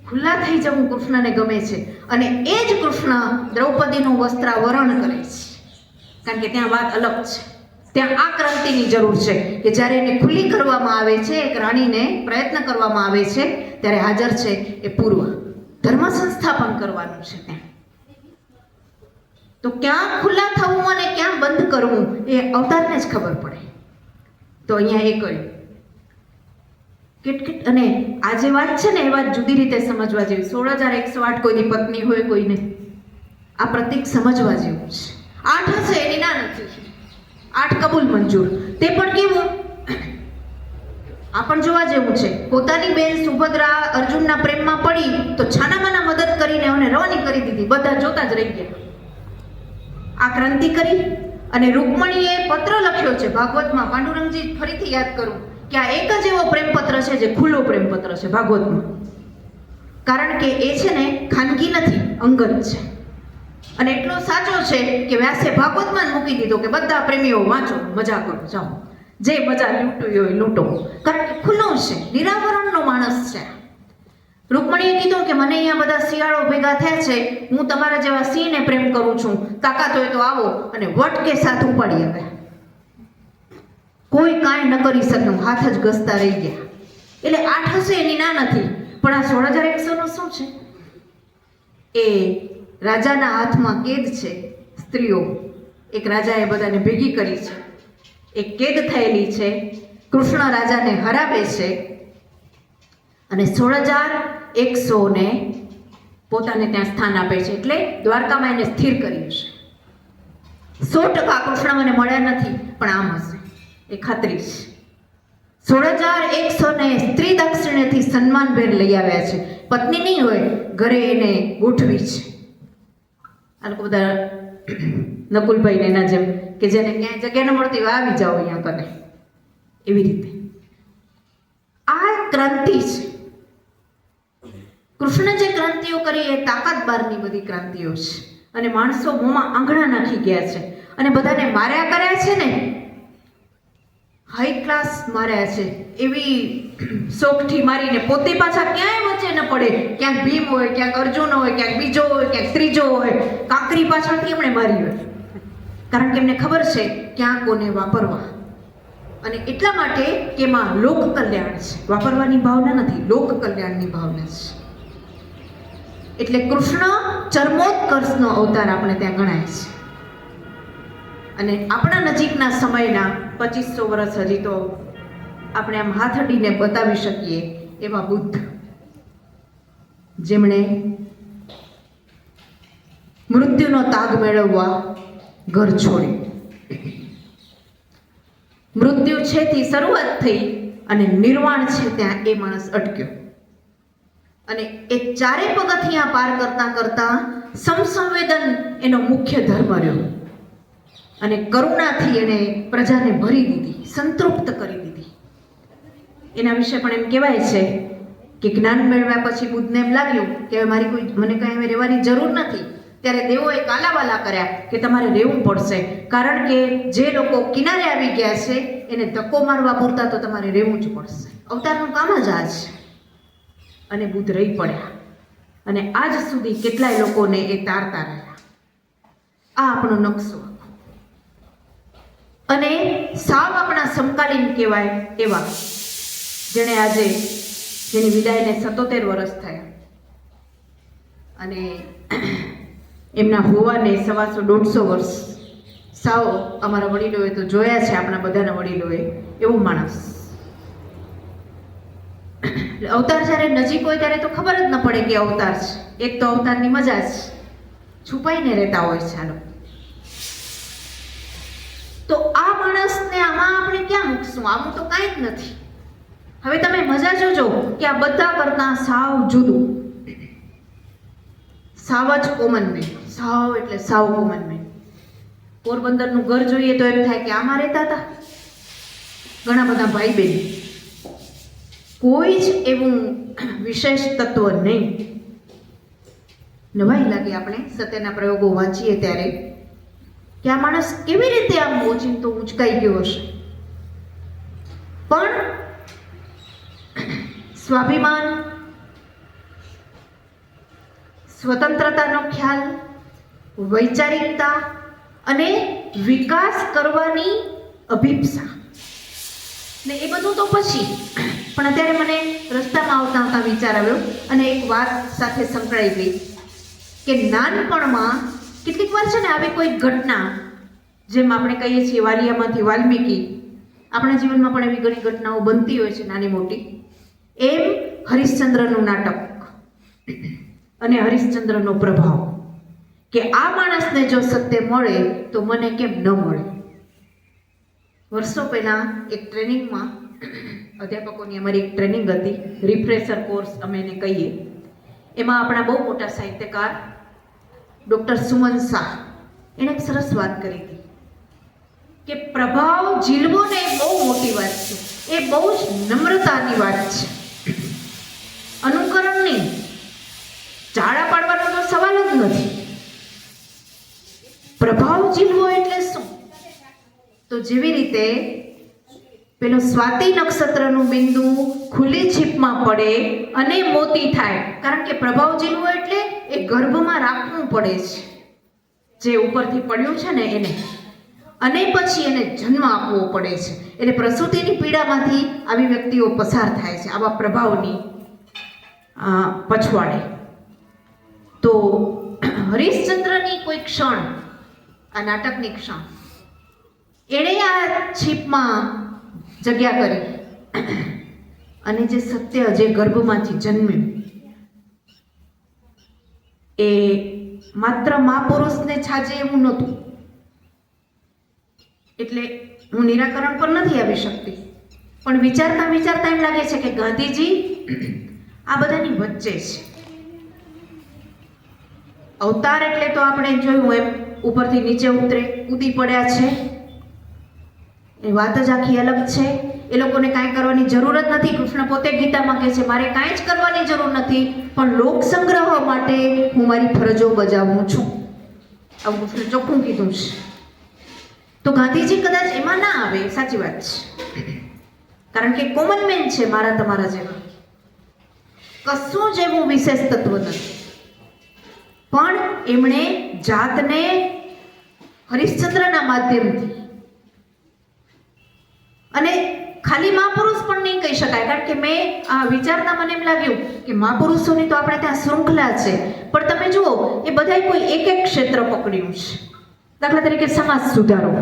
ખુલ્લા થઈ જવું કૃષ્ણને ગમે છે. અને એ જ કૃષ્ણ દ્રૌપદીનું વસ્ત્રાવરણ કરે છે. કારણ કે ત્યાં વાત અલગ છે. ત્યાં આ ક્રાંતિની જરૂર છે કે જ્યારે એને ખુલ્લી કરવામાં આવે છે, એક રાણીને પ્રયત્ન કરવામાં આવે છે, ત્યારે હાજર છે એ પૂર્વ. ધર્મ સંસ્થાપન કરવાનું છે ત્યાં. તો ક્યાં ખુલ્લા થવું અને ક્યાં બંધ કરવું એ અવતારને જ ખબર પડે. તો અહીંયા એ કર્યું. અને આ જે વાત છે ને એ વાત જુદી રીતે સમજવા જેવી. 16,108 કોઈની પત્ની હોય કોઈ નહીં. આ પ્રતીક સમજવા જેવું છે. 8 હશે એની ના નથી, 8 કબૂલ મંજૂર. તે પણ કેવું, આ પણ જોવા જેવું છે. પોતાની બેન સુભદ્રા અર્જુનના પ્રેમમાં પડી તો છાનામાના મદદ કરીને એને રવાની કરી દીધી. બધા જોતા જ રહી ગયા. આ ક્રાંતિ કરી. અને રૂકમણીએ પત્ર લખ્યો છે ભાગવતમાં. પાંડુરંગજી ફરીથી યાદ કરું કે આ એક જ એવો પ્રેમપત્ર છે જે ખુલ્લો પ્રેમપત્ર છે ભાગવતમાં. કારણ કે એ છે ને ખાનગી નથી, અંગત છે. અને એટલો સાચો છે કે વ્યાસે ભાગવતમાં જ મૂકી દીધો કે બધા પ્રેમીઓ વાંચો, મજા કરો, જાઓ, જે મજા લૂંટવી હોય લૂંટો. કારણ કે ખુલ્લો છે, નિરાવરણનો માણસ છે. રૂકમણીએ કીધું કે મને અહીંયા બધા શિયાળો ભેગા થયા છે, હું તમારા જેવા સિંહને પ્રેમ કરું છું, તાકાત હોય તો આવો. અને વટ કે સાથ ઉપાડી આવ્યા. કોઈ કાંઈ ન કરી શક્યું, હાથ જ ઘસતા રહી ગયા. એટલે 8 હશે એની ના નથી, પણ આ 16,100 નું શું છે? એ રાજાના હાથમાં કેદ છે. સ્ત્રીઓ, એક રાજાએ બધાને ભેગી કરી છે, એક કેદ થયેલી છે. કૃષ્ણ રાજાને હરાવે છે અને 16,100 ને પોતાને ત્યાં સ્થાન આપે છે. એટલે દ્વારકામાં એને સ્થિર કર્યું છે. 100% કૃષ્ણ મને મળ્યા નથી, પણ આમ હશે એ ખાતરી છે. 16,100 ને સ્ત્રી દક્ષિણેથી સન્માનભેર લઈ આવ્યા છે. પત્ની નહીં હોય, ઘરે એને ગોઠવી છે. આ લોકો બધા નકુલભાઈ ને એના જેમ કે જેને ક્યાંય જગ્યા ન મળતી હોય આવી જાઓ અહીંયા કને, એવી રીતે આ ક્રાંતિ છે. કૃષ્ણ જે ક્રાંતિઓ કરી એ તાકાત બારની બધી ક્રાંતિઓ છે. અને માણસો મોંમાં આંગળા નાખી ગયા છે અને બધાને માર્યા કર્યા છે ને, હાઈ ક્લાસ માર્યા છે. એવી શોખથી મારીને પોતે પાછા ક્યાંય વચ્ચે ન પડે. ક્યાંક ભીમ હોય, ક્યાંક અર્જુન હોય, ક્યાંક બીજો હોય, ક્યાંક ત્રીજો હોય. કાંકરી પાછળથી એમણે મારી હોય, કારણ કે એમને ખબર છે ક્યાં કોને વાપરવા. અને એટલા માટે કે એમાં લોક કલ્યાણ છે. વાપરવાની ભાવના નથી, લોક કલ્યાણની ભાવના છે. એટલે કૃષ્ણ ચર્મોત્કર્ષનો અવતાર આપણે ત્યાં ગણાય છે. અને આપણા નજીકના સમયના 2500 વર્ષ હજી તો આપણે આમ હાથ અડીને બતાવી શકીએ એવા બુદ્ધ, જેમણે મૃત્યુનો તાગ મેળવવા ઘર છોડ્યું. મૃત્યુ છે થી શરૂઆત થઈ અને નિર્વાણ છે ત્યાં એ માણસ અટક્યો. અને એ ચારે પગથિયાં પાર કરતા કરતા સમસંવેદન એનો મુખ્ય ધર્મ રહ્યો. અને કરુણાથી એને પ્રજાને ભરી દીધી, સંતૃપ્ત કરી દીધી. એના વિશે પણ એમ કહેવાય છે કે જ્ઞાન મેળવ્યા પછી બુદ્ધને એમ લાગ્યું કે મને કંઈ હવે રહેવાની જરૂર નથી. ત્યારે દેવોએ કાલાવાલા કર્યા કે તમારે રહેવું પડશે, કારણ કે જે લોકો કિનારે આવી ગયા છે એને ધક્કો મારવા પૂરતા તો તમારે રહેવું જ પડશે. અવતારનું કામ જ આ છે. અને બુદ્ધ રહી પડ્યા અને આજ સુધી કેટલાય લોકોને એ તારતા રહ્યા. આ આપણો નકશો. અને સાવ આપણા સમકાલીન કહેવાય એવા જેણે આજે જેની વિદાયને 77 વર્ષ થયા અને એમના હોવાને 125-150 વર્ષ સાવ અમારા વડીલોએ તો જોયા છે, આપણા બધાના વડીલોએ. એવું માણસ અવતાર જ્યારે નજીક હોય ત્યારે તો ખબર જ ન પડે કે અવતાર છે. એક તો અવતારની મજા જ છુપાઈને રહેતા હોય છે આ લોકો. તો આ માણસને આમાં આપણે ક્યાં મૂકશું? આવું તો કાંઈ જ નથી. હવે તમે મજા જોજો કે આ બધા કરતાં સાવ જુદું, સાવ જ કોમન મેન. સાવ એટલે સાવ કોમન મેન. પોરબંદરનું ઘર જોઈએ તો એમ થાય કે આમાં રહેતા હતા ઘણા બધા ભાઈ બહેન. કોઈ જ એવું વિશેષ તત્વ નહીં. નવાઈ લાગે આપણે સત્યના પ્રયોગો વાંચીએ ત્યારે કે આ માણસ કેવી રીતે આમ ઓચિંતો ઉંચકાઈ ગયો હશે. પણ સ્વાભિમાન, સ્વતંત્રતાનો ખ્યાલ, વૈચારિકતા અને વિકાસ કરવાની અભિપ્સા ને એ બધું તો પછી પણ અત્યારે મને રસ્તામાં આવતા આવતા વિચાર આવ્યો અને એક વાત સાથે સંકળાઈ ગઈ કે નાનપણમાં કેટલીક વાર છે ને આવી કોઈ ઘટના, જેમ આપણે કહીએ છીએ વાલિયામાંથી વાલ્મીકી, આપણા જીવનમાં પણ એવી ઘણી ઘટનાઓ બનતી હોય છે નાની મોટી. એમ હરિશ્ચંદ્રનું નાટક અને હરિશ્ચંદ્રનો પ્રભાવ, કે આ માણસને જો સત્ય મળે તો મને કેમ ન મળે. વર્ષો પહેલા એક ટ્રેનિંગમાં, અધ્યાપકોની અમારી એક ટ્રેનિંગ હતી, રિફ્રેશર કોર્સ અમે એને કહીએ. એમાં આપણા બહુ મોટા સાહિત્યકાર ડૉક્ટર સુમન શાહ એણે એક સરસ વાત કરી હતી કે પ્રભાવ ઝીલવો ને એ બહુ મોટી વાત છે, એ બહુ જ નમ્રતાની વાત છે. અનુકરણ નહીં, ઝાડા પાડવાનો તો સવાલ જ નથી. પ્રભાવ ઝીલવો એટલે શું? તો જેવી રીતે પેલું સ્વાતિ નક્ષત્રનું બિંદુ ખુલ્લી છીપમાં પડે અને મોતી થાય, કારણ કે પ્રભાવ ઝીલવો એટલે એ ગર્ભમાં રાખવું પડે છે, જે ઉપરથી પડ્યું છે ને એને, અને પછી એને જન્મ આપવો પડે છે. એટલે પ્રસૂતિની પીડામાંથી આવી વ્યક્તિઓ પસાર થાય છે, આવા પ્રભાવની પછવાડે. તો હરિશ્ચંદ્રની કોઈ ક્ષણ, આ નાટકની ક્ષણ, એણે આ છીપમાં જગ્યા કરી અને જે સત્ય, જે ગર્ભમાંથી જન્મ્યું, એ માત્ર મહાપુરુષને છાજે એવું નહોતું. એટલે હું નિરાકરણ પર નથી આવી શકતી, પણ વિચારતા વિચારતા એમ લાગે છે કે ગાંધીજી આ બધાની વચ્ચે છે. અવતાર એટલે તો આપણે જોયું એમ ઉપરથી નીચે કૂદી પડ્યા છે, એ વાત જ આખી અલગ છે. એ લોકોને કાંઈ કરવાની જરૂર જ નથી. કૃષ્ણ પોતે ગીતામાં કહે છે મારે કાંઈ જ કરવાની જરૂર નથી, પણ લોક સંગ્રહ માટે હું મારી ફરજો બજાવું છું. આવું કૃષ્ણ ચોખ્ખું કીધું છે. તો ગાંધીજી કદાચ એમાં ના આવે, સાચી વાત છે, કારણ કે કોમન મેન છે મારા તમારા જેવા, કશું જ એવું વિશેષ તત્વ નથી. પણ એમણે જાતને હરિશ્ચંદ્રના માધ્યમથી, અને ખાલી મહાપુરુષ પણ નહીં કહી શકાય, કારણ કે મેં આ વિચારતા મને એમ લાગ્યું કે મહાપુરુષોની તો આપણે ત્યાં શૃંખલા છે, પણ તમે જુઓ એ બધાએ કોઈ એક એક ક્ષેત્ર પકડ્યું છે. દાખલા તરીકે સમાજ સુધારો,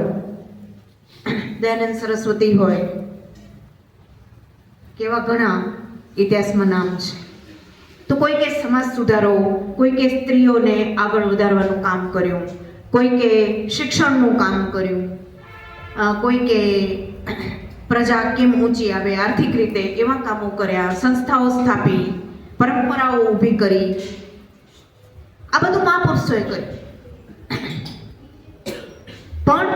દયાનંદ સરસ્વતી હોય, કેવા ઘણા ઇતિહાસમાં નામ છે. તો કોઈ કે સમાજ સુધારો, કોઈ કે સ્ત્રીઓને આગળ વધારવાનું કામ કર્યું, કોઈ કે શિક્ષણનું કામ કર્યું, કોઈ કે પ્રજા કેમ ઊંચી આવે આર્થિક રીતે, એવા કામો કર્યા, સંસ્થાઓ સ્થાપી, પરંપરાઓ ઊભી કરી. આ બધું મહાપુરુષોએ કર્યું. પણ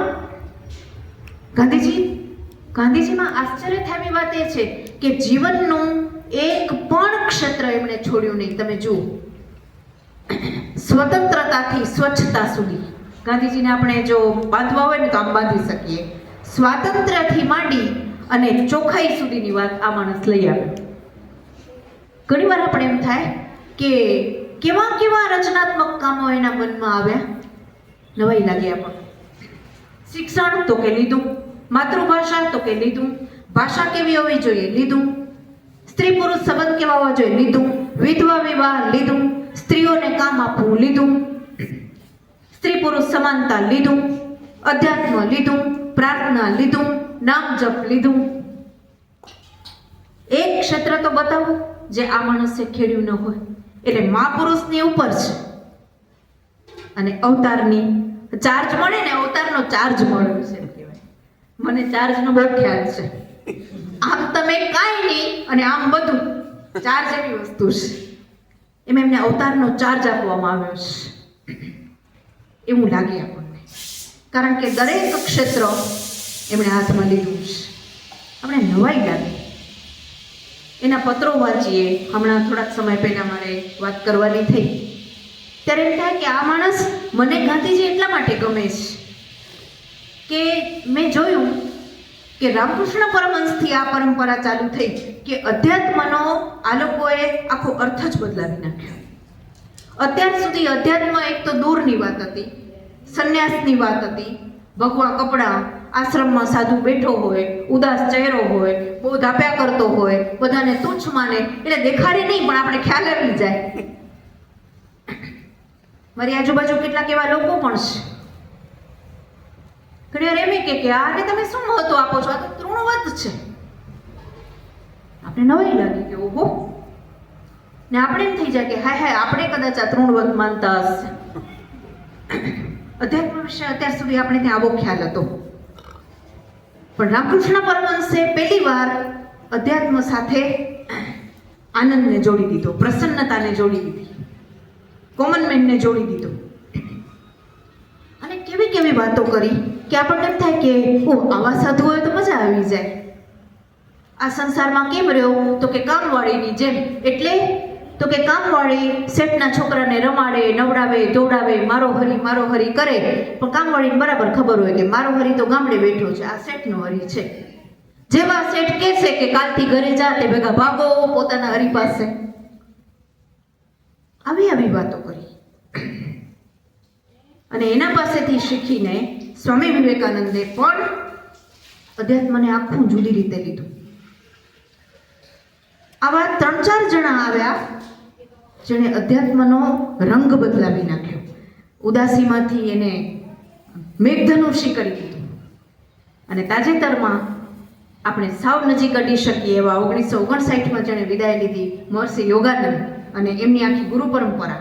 ગાંધીજીમાં આશ્ચર્ય થાય એવી વાત એ છે કે જીવનનું એક પણ ક્ષેત્ર એમણે છોડ્યું નહીં. તમે જુઓ, સ્વતંત્રતાથી સ્વચ્છતા સુધી ગાંધીજીને આપણે જો બાંધવા હોય ને તો આમ બાંધી શકીએ. સ્વાતંત્ર્યથી માંડી અને ચોખ્ખાઈ સુધીની વાત આ માણસ લઈ આવે. ઘણીવાર આપણે એમ થાય કે કેવા કેવા રચનાત્મક કામો એના મનમાં આવ્યા, નવાઈ લાગે આપણને. શિક્ષણ તો કે લીધું, માતૃભાષા તો કે લીધું, ભાષા કેવી હોવી જોઈએ લીધું, સ્ત્રી પુરુષ સંબંધ કેવા હોવા જોઈએ લીધું, વિધવા વિવાહ લીધું, સ્ત્રીઓને કામ આપવું લીધું, સ્ત્રી પુરુષ સમાનતા લીધું, અધ્યાત્મ લીધું, પ્રાર્થના લીધું, નામ જપ લીધું. એક ક્ષેત્ર તો બતાવું જે આ માણસે ખેડ્યું ન હોય. એટલે મહાપુરુષની ઉપર છે અને અવતારની ચાર્જ મળે ને, અવતારનો ચાર્જ મળ્યો છે એમ કહેવાય. મને ચાર્જનો બહુ ખ્યાલ છે. આમ તમે કાંઈ નહીં અને આમ બધું, ચાર્જ એવી વસ્તુ છે. એમ એમને અવતારનો ચાર્જ આપવામાં આવ્યો છે એવું લાગે આપણને, કારણ કે દરેક ક્ષેત્ર એમણે હાથમાં લીધું છે. આપણે નવાઈ લાગે. એના પત્રો વાંચીએ, હમણાં થોડાક સમય પહેલાં મારે વાત કરવાની થઈ, ત્યારે એમ થાય કે આ માણસ મને ગાંધીજી એટલા માટે ગમે છે કે મેં જોયું કે રામકૃષ્ણ પરમહંસથી આ પરંપરા ચાલુ થઈ કે અધ્યાત્મનો આ લોકોએ આખો અર્થ જ બદલાવી નાખ્યો. અત્યાર સુધી અધ્યાત્મ એક તો દૂરની વાત હતી, સંન્યાસની વાત હતી, ભગવા કપડાં, આશ્રમમાં સાધુ બેઠો હોય, ઉદાસ ચહેરો હોય, બહુ ધાપ્યા કરતો હોય, બધાને તુચ્છ માને, એટલે દેખાડે નહીં પણ આપણે ખ્યાલ આવી જાય. મારી આજુબાજુ કેટલાક એવા લોકો પણ છે. ઘણી વાર એમ કે આને તમે શું મહત્વ આપો છો, આ તો તૃણવત છે. આપણે નવાઈ લાગે કે ઓહો, ને આપણે એમ થઈ જાય કે હાય હાય આપણે કદાચ આ તૃણવત માનતા હશે. અધ્યાત્મ વિશે અત્યાર સુધી આપણે ત્યાં આવો ખ્યાલ હતો, પણ રામકૃષ્ણ પરમહંસે પહેલી વાર અધ્યાત્મ સાથે આનંદને જોડી દીધો, પ્રસન્નતાને જોડી દીધી, કોમન મેનને જોડી દીધો. અને કેવી કેવી વાતો કરી કે આપણને એમ થાય કે ઓ આવા સાધુ હોય તો મજા આવી જાય. આ સંસારમાં કેમ રહ્યો તો કે કામવાળીની જેમ. એટલે તો કે કામવાળી શેઠના છોકરાને રમાડે, નવડાવે, દોડાવે, મારો હરી કરે, પણ કામવાળીને બરાબર ખબર હોય કે મારો હરી તો ગામડે બેઠો છે, આ શેઠનો હરી છે. જેવા શેઠ કહેશે કે કાલથી ઘરે જા તે ભેગા ભાગો પોતાના હરી પાસે. આવી વાતો કરી અને એના પાસેથી શીખીને સ્વામી વિવેકાનંદે પણ અધ્યાત્મને આખું જુદી રીતે લીધું. આવા 3-4 જણા આવ્યા જેણે અધ્યાત્મનો રંગ બદલાવી નાખ્યો. ઉદાસીમાંથી એને મેઘધનુષી કરી દીધું. અને તાજેતરમાં આપણે સાવ નજીક અડી શકીએ એવા 1959માં જેણે વિદાય લીધી મહર્ષિ યોગાનંદ અને એમની આખી ગુરુ પરંપરા,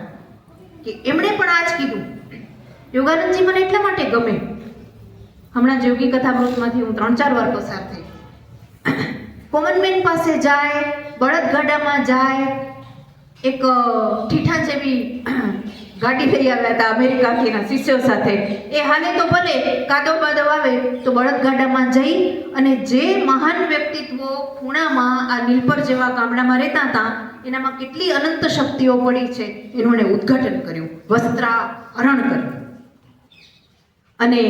કે એમણે પણ આ જ કીધું. યોગાનંદજી મને એટલા માટે ગમે, હમણાં જ યોગી કથામૃતમાંથી હું 3-4 વાર પસાર થઈ. કોમન મેન પાસે જાય, બળદગાડામાં જાય, એક ઠીઠા જેવી ગાડી લઈ આવ્યા હતા અમેરિકાથી એના શિષ્યો સાથે. એ હાલે તો ભલે, કાદવ બાદવ આવે તો બળદગાડામાં જઈ અને જે મહાન વ્યક્તિત્વો ખૂણામાં આ નીલપર જેવા ગામડામાં રહેતા હતા એનામાં કેટલી અનંત શક્તિઓ પડી છે એનું એને ઉદ્ઘાટન કર્યું, વસ્ત્રાહરણ કર્યું. અને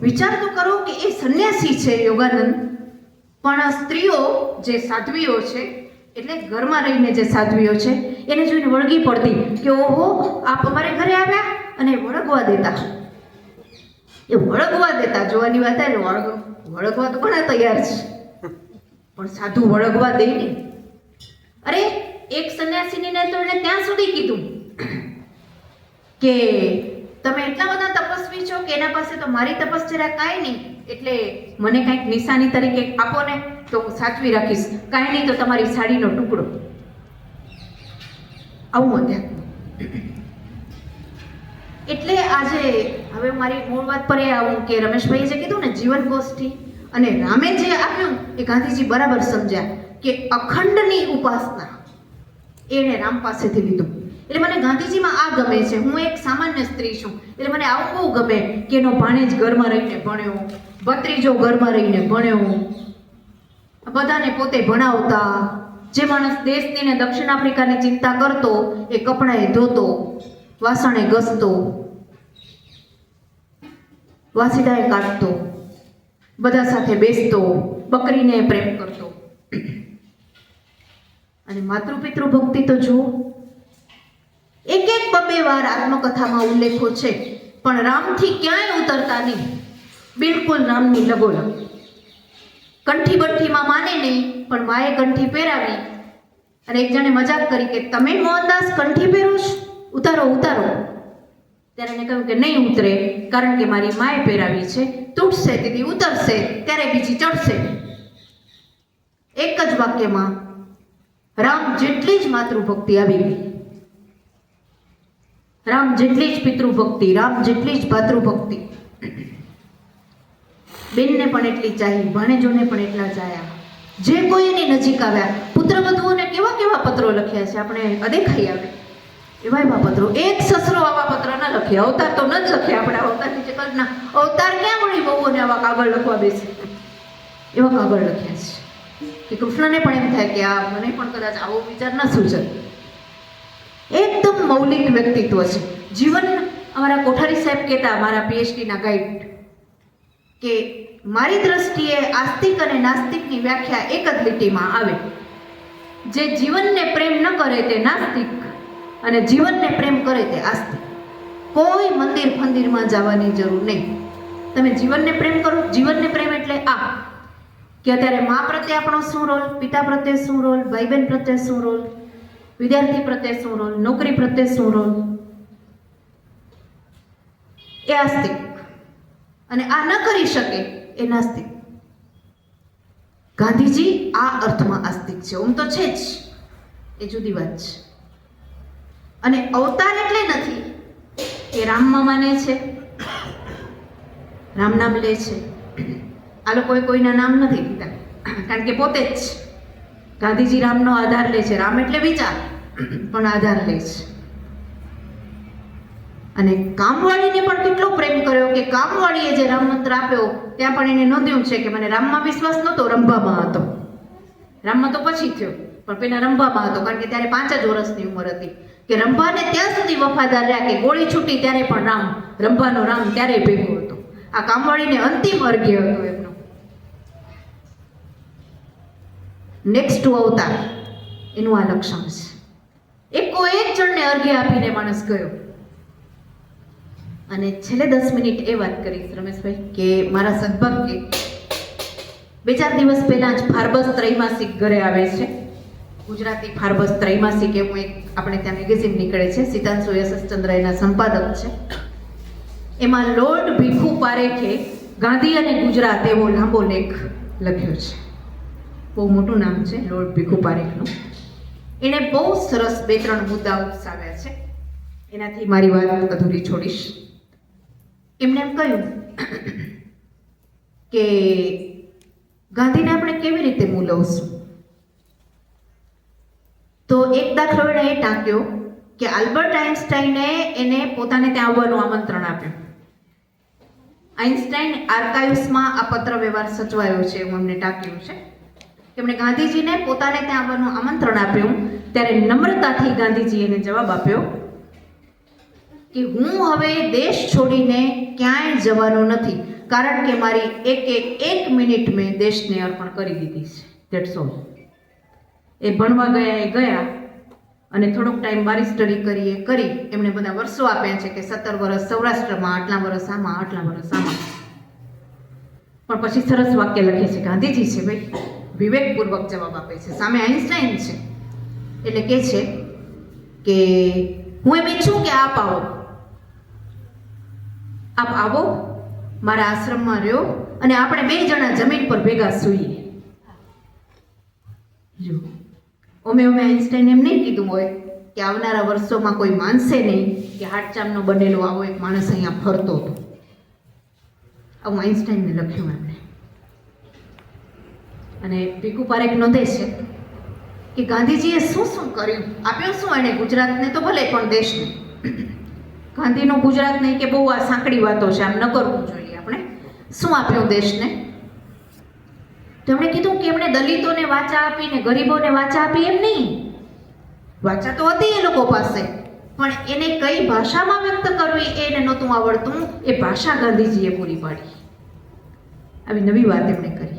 વિચાર તો કરો કે એ સંન્યાસી છે યોગાનંદ, પણ સ્ત્રીઓ જે સાધ્વીઓ છે, એટલે ઘરમાં રહીને જે સાધ્વીઓ છે એને જોઈને વળગી પડતી કે ઓહો આપ અમારે ઘરે આવ્યા, અને વળગવા દેતા. એ વળગવા દેતા જોવાની વાત આવે, વળગવા તો ઘણા તૈયાર છે, પણ સાધુ વળગવા દે નહીં. અરે એક સંન્યાસીનીને તો એને ત્યાં સુધી કીધું કે તમે એટલા બધા તપસ્વી છો કે એના પાસે તો મારી તપશ્ચર્યા કાંઈ નહીં, એટલે મને કાંઈક નિશાની તરીકે આપો ને તો હું સાચવી રાખીશ, કાંઈ નહીં તો તમારી સાડીનો ટુકડો. આવું અધ્યાત્મ. એટલે આજે હવે મારી મૂળ વાત પર એ આવું કે રમેશભાઈએ જે કીધું ને જીવન ગોષ્ઠી, અને રામે જે આપ્યું એ ગાંધીજી બરાબર સમજ્યા કે અખંડની ઉપાસના એને રામ પાસેથી લીધું. એટલે મને ગાંધીજીમાં આ ગમે છે. હું એક સામાન્ય સ્ત્રી છું એટલે મને આવું બહુ ગમે કે એનો ભાણેજ ઘરમાં રહીને ભણ્યો, ભત્રીજો ઘરમાં રહીને ભણ્યો, બધાને પોતે ભણાવતા. જે માણસ દેશની ને દક્ષિણ આફ્રિકાની ચિંતા કરતો એ કપડાએ ધોતો, વાસણે ઘસતો, વાસીડાએ કાઢતો, બધા સાથે બેસતો, બકરીને પ્રેમ કરતો. અને માતૃપિતૃ ભક્તિ તો જુઓ, એક 2 વાર આત્મકથામાં ઉલ્લેખો છે, પણ રામથી ક્યાંય ઉતરતા નહીં, બિલકુલ રામની લગોલગ. કંઠી બંઠીમાં માને નહીં, પણ માએ કંઠી પહેરાવી. અને એક જણે મજાક કરી કે તમે મોહનદાસ કંઠી પહેરો છો, ઉતારો ઉતારો. ત્યારે એને કહ્યું કે નહીં ઉતરે, કારણ કે મારી માએ પહેરાવી છે, તૂટશે તેથી ઉતરશે, ત્યારે બીજી ચડશે. એક જ વાક્યમાં રામ જેટલી જ માતૃભક્તિ આવી ગઈ, રામ જેટલી જ પિતૃભક્તિ, રામ જેટલી જ ભાતૃભક્તિ. બેનને પણ એટલી ચાહી, ભાણેજોને પણ એટલા ચાહ્યા. જે કોઈ એની નજીક આવ્યા, પુત્રવધુઓને કેવા કેવા પત્રો લખ્યા છે, આપણે અદેખાઈ આવે એવા પત્રો. એક સસરો આવા પત્ર ન લખે, અવતાર તો ન જ લખે. આપણે અવતારની જે કલ્પના, અવતાર ક્યાં મળી બહુઓને આવા કાગળ લખવા બેસે, એવા કાગળ લખ્યા છે કે કૃષ્ણને પણ એમ થાય કે આ મને પણ કદાચ આવો વિચાર ન સૂચે. એકદમ મૌલિક વ્યક્તિત્વ છે. જીવન, અમારા કોઠારી સાહેબ કહેતા, મારા પીએચડીના ગાઈડ, કે મારી દ્રષ્ટિએ આસ્તિક અને નાસ્તિકની વ્યાખ્યા એક જ લીટીમાં આવે. જે જીવનને પ્રેમ ન કરે તે નાસ્તિક, અને જીવનને પ્રેમ કરે તે આસ્તિક. કોઈ મંદિર ફંદિરમાં જવાની જરૂર નહીં. તમે જીવનને પ્રેમ કરો. જીવનને પ્રેમ એટલે આ કે અત્યારે મા પ્રત્યે આપણો શું રોલ, પિતા પ્રત્યે શું રોલ, ભાઈ બહેન પ્રત્યે શું રોલ, વિદ્યાર્થી પ્રત્યે શું રોલ, નોકરી પ્રત્યે શું રોલ, એ આસ્તિક. અને આ ન કરી શકે એ નાસ્તિક. ગાંધીજી આ અર્થમાં આસ્તિક છે. ઓમ તો છે જ, એ જુદી વાત છે. અને અવતાર એટલે નથી કે રામમાં માને છે, રામ નામ લે છે. આ લોકોએ કોઈના નામ નથી લીધા, કારણ કે પોતે જ ગાંધીજી રામનો આધાર લે છે. રામ એટલે વિચાર, પણ આધાર લે છે. અને કામવાળીને પણ કેટલો પ્રેમ કર્યો કે કામવાળીએ જે રામ મંત્ર આપ્યો ત્યાં પણ એને નોંધ્યું છે કે મને રામમાં વિશ્વાસ નહોતો, રંભામાં હતો. રામમાં તો પછી થયો, પણ પેલા રંભામાં હતો, કારણ કે ત્યારે 5 જ વર્ષની ઉંમર હતી. કે રંભાને ત્યાં સુધી વફાદાર રહ્યા કે ગોળી છૂટી ત્યારે પણ રામ, રંભાનો રામ ત્યારે ભેગો હતો. આ કામવાળીને અંતિમ અર્ઘ્ય હતો એમનો. નેક્સ્ટ અવતાર એનું આ લક્ષણ છે. એકો એક જણને અર્ઘ્ય આપીને માણસ ગયો. અને છેલ્લે 10 મિનિટ એ વાત કરીશ રમેશભાઈ કે મારા સદભાગ્યે 2-4 દિવસ પહેલાં જ ફાર્બસ ત્રૈમાસિક ઘરે આવે છે. ગુજરાતી ફાર્બસ ત્રૈમાસિક એવું એક આપણે ત્યાં મેગેઝિન નીકળે છે. સિતાંશુ યશચંદ્ર એના સંપાદક છે. એમાં લોર્ડ ભીખુ પારેખે ગાંધી અને ગુજરાત એવો લાંબો લેખ લખ્યો છે. બહુ મોટું નામ છે લોર્ડ ભીખુ પારેખનું. એણે બહુ સરસ 2-3 મુદ્દાઓ વિકસાવ્યા છે. એનાથી મારી વાત અધૂરી છોડીશ. એમણે એમ કહ્યું કે ગાંધીને આપણે કેવી રીતે મૂલવશું? તો એક દાખલો એણે એ ટાંક્યો કે આલ્બર્ટ આઇન્સ્ટાઈને એને પોતાને ત્યાં આવવાનું આમંત્રણ આપ્યું. આઇન્સ્ટાઈન આર્કાઇવ્સમાં આ પત્ર વ્યવહાર સચવાયો છે એવું એમને ટાંક્યું છે. એમણે ગાંધીજીને પોતાને ત્યાં આવવાનું આમંત્રણ આપ્યું ત્યારે નમ્રતાથી ગાંધીજીએ એને જવાબ આપ્યો કે હું હવે દેશ છોડીને ક્યાંય જવાનો નથી, કારણ કે મારી એક મિનિટ મેં દેશને અર્પણ કરી દીધી છે. That's all. એ ભણવા ગયા અને થોડોક ટાઈમ બારિસ્ટરી કરી એમણે બધા વર્ષો આપ્યા છે કે 17 વર્ષ સૌરાષ્ટ્રમાં, આટલા વર્ષ આમાં, આટલા વર્ષ આમાં. પણ પછી સરસ વાક્ય લખે છે, ગાંધીજી છે ભાઈ, વિવેકપૂર્વક જવાબ આપે છે. સામે આઇન્સ્ટાઈન છે એટલે કહે છે કે હું એમ ઈચ્છું કે આપ આવો મારા આશ્રમમાં રહ્યો અને આપણે 2 જણા જમીન પર ભેગા સૂઈએ. જો ઓમે આઇન્સ્ટાઈન એમ નહીં કીધું હોય કે આવનારા વર્ષોમાં કોઈ માનશે નહીં કે હાડચામનો બનેલો આવો એક માણસ અહીંયા ફરતો હતો. આવું આઇન્સ્ટાઈને લખ્યું એમણે. અને ભીખુ પારેખ નોંધે છે કે ગાંધીજીએ શું કર્યું, આપ્યું શું એણે ગુજરાતને તો ભલે પણ દેશને. ગાંધીનું ગુજરાત નહીં કે બહુ આ સાંકડી વાતો છે, આમ ન કરવું જોઈએ આપણે. શું આપ્યું દેશને? તેમણે કીધું કે એમણે દલિતોને વાચા આપીને ગરીબોને વાચા આપી એમ નહીં. વાચા તો હતી એ લોકો પાસે, પણ એને કઈ ભાષામાં વ્યક્ત કરવી એને નહોતું આવડતું. એ ભાષા ગાંધીજીએ પૂરી પાડી. આવી નવી વાત એમણે કરી.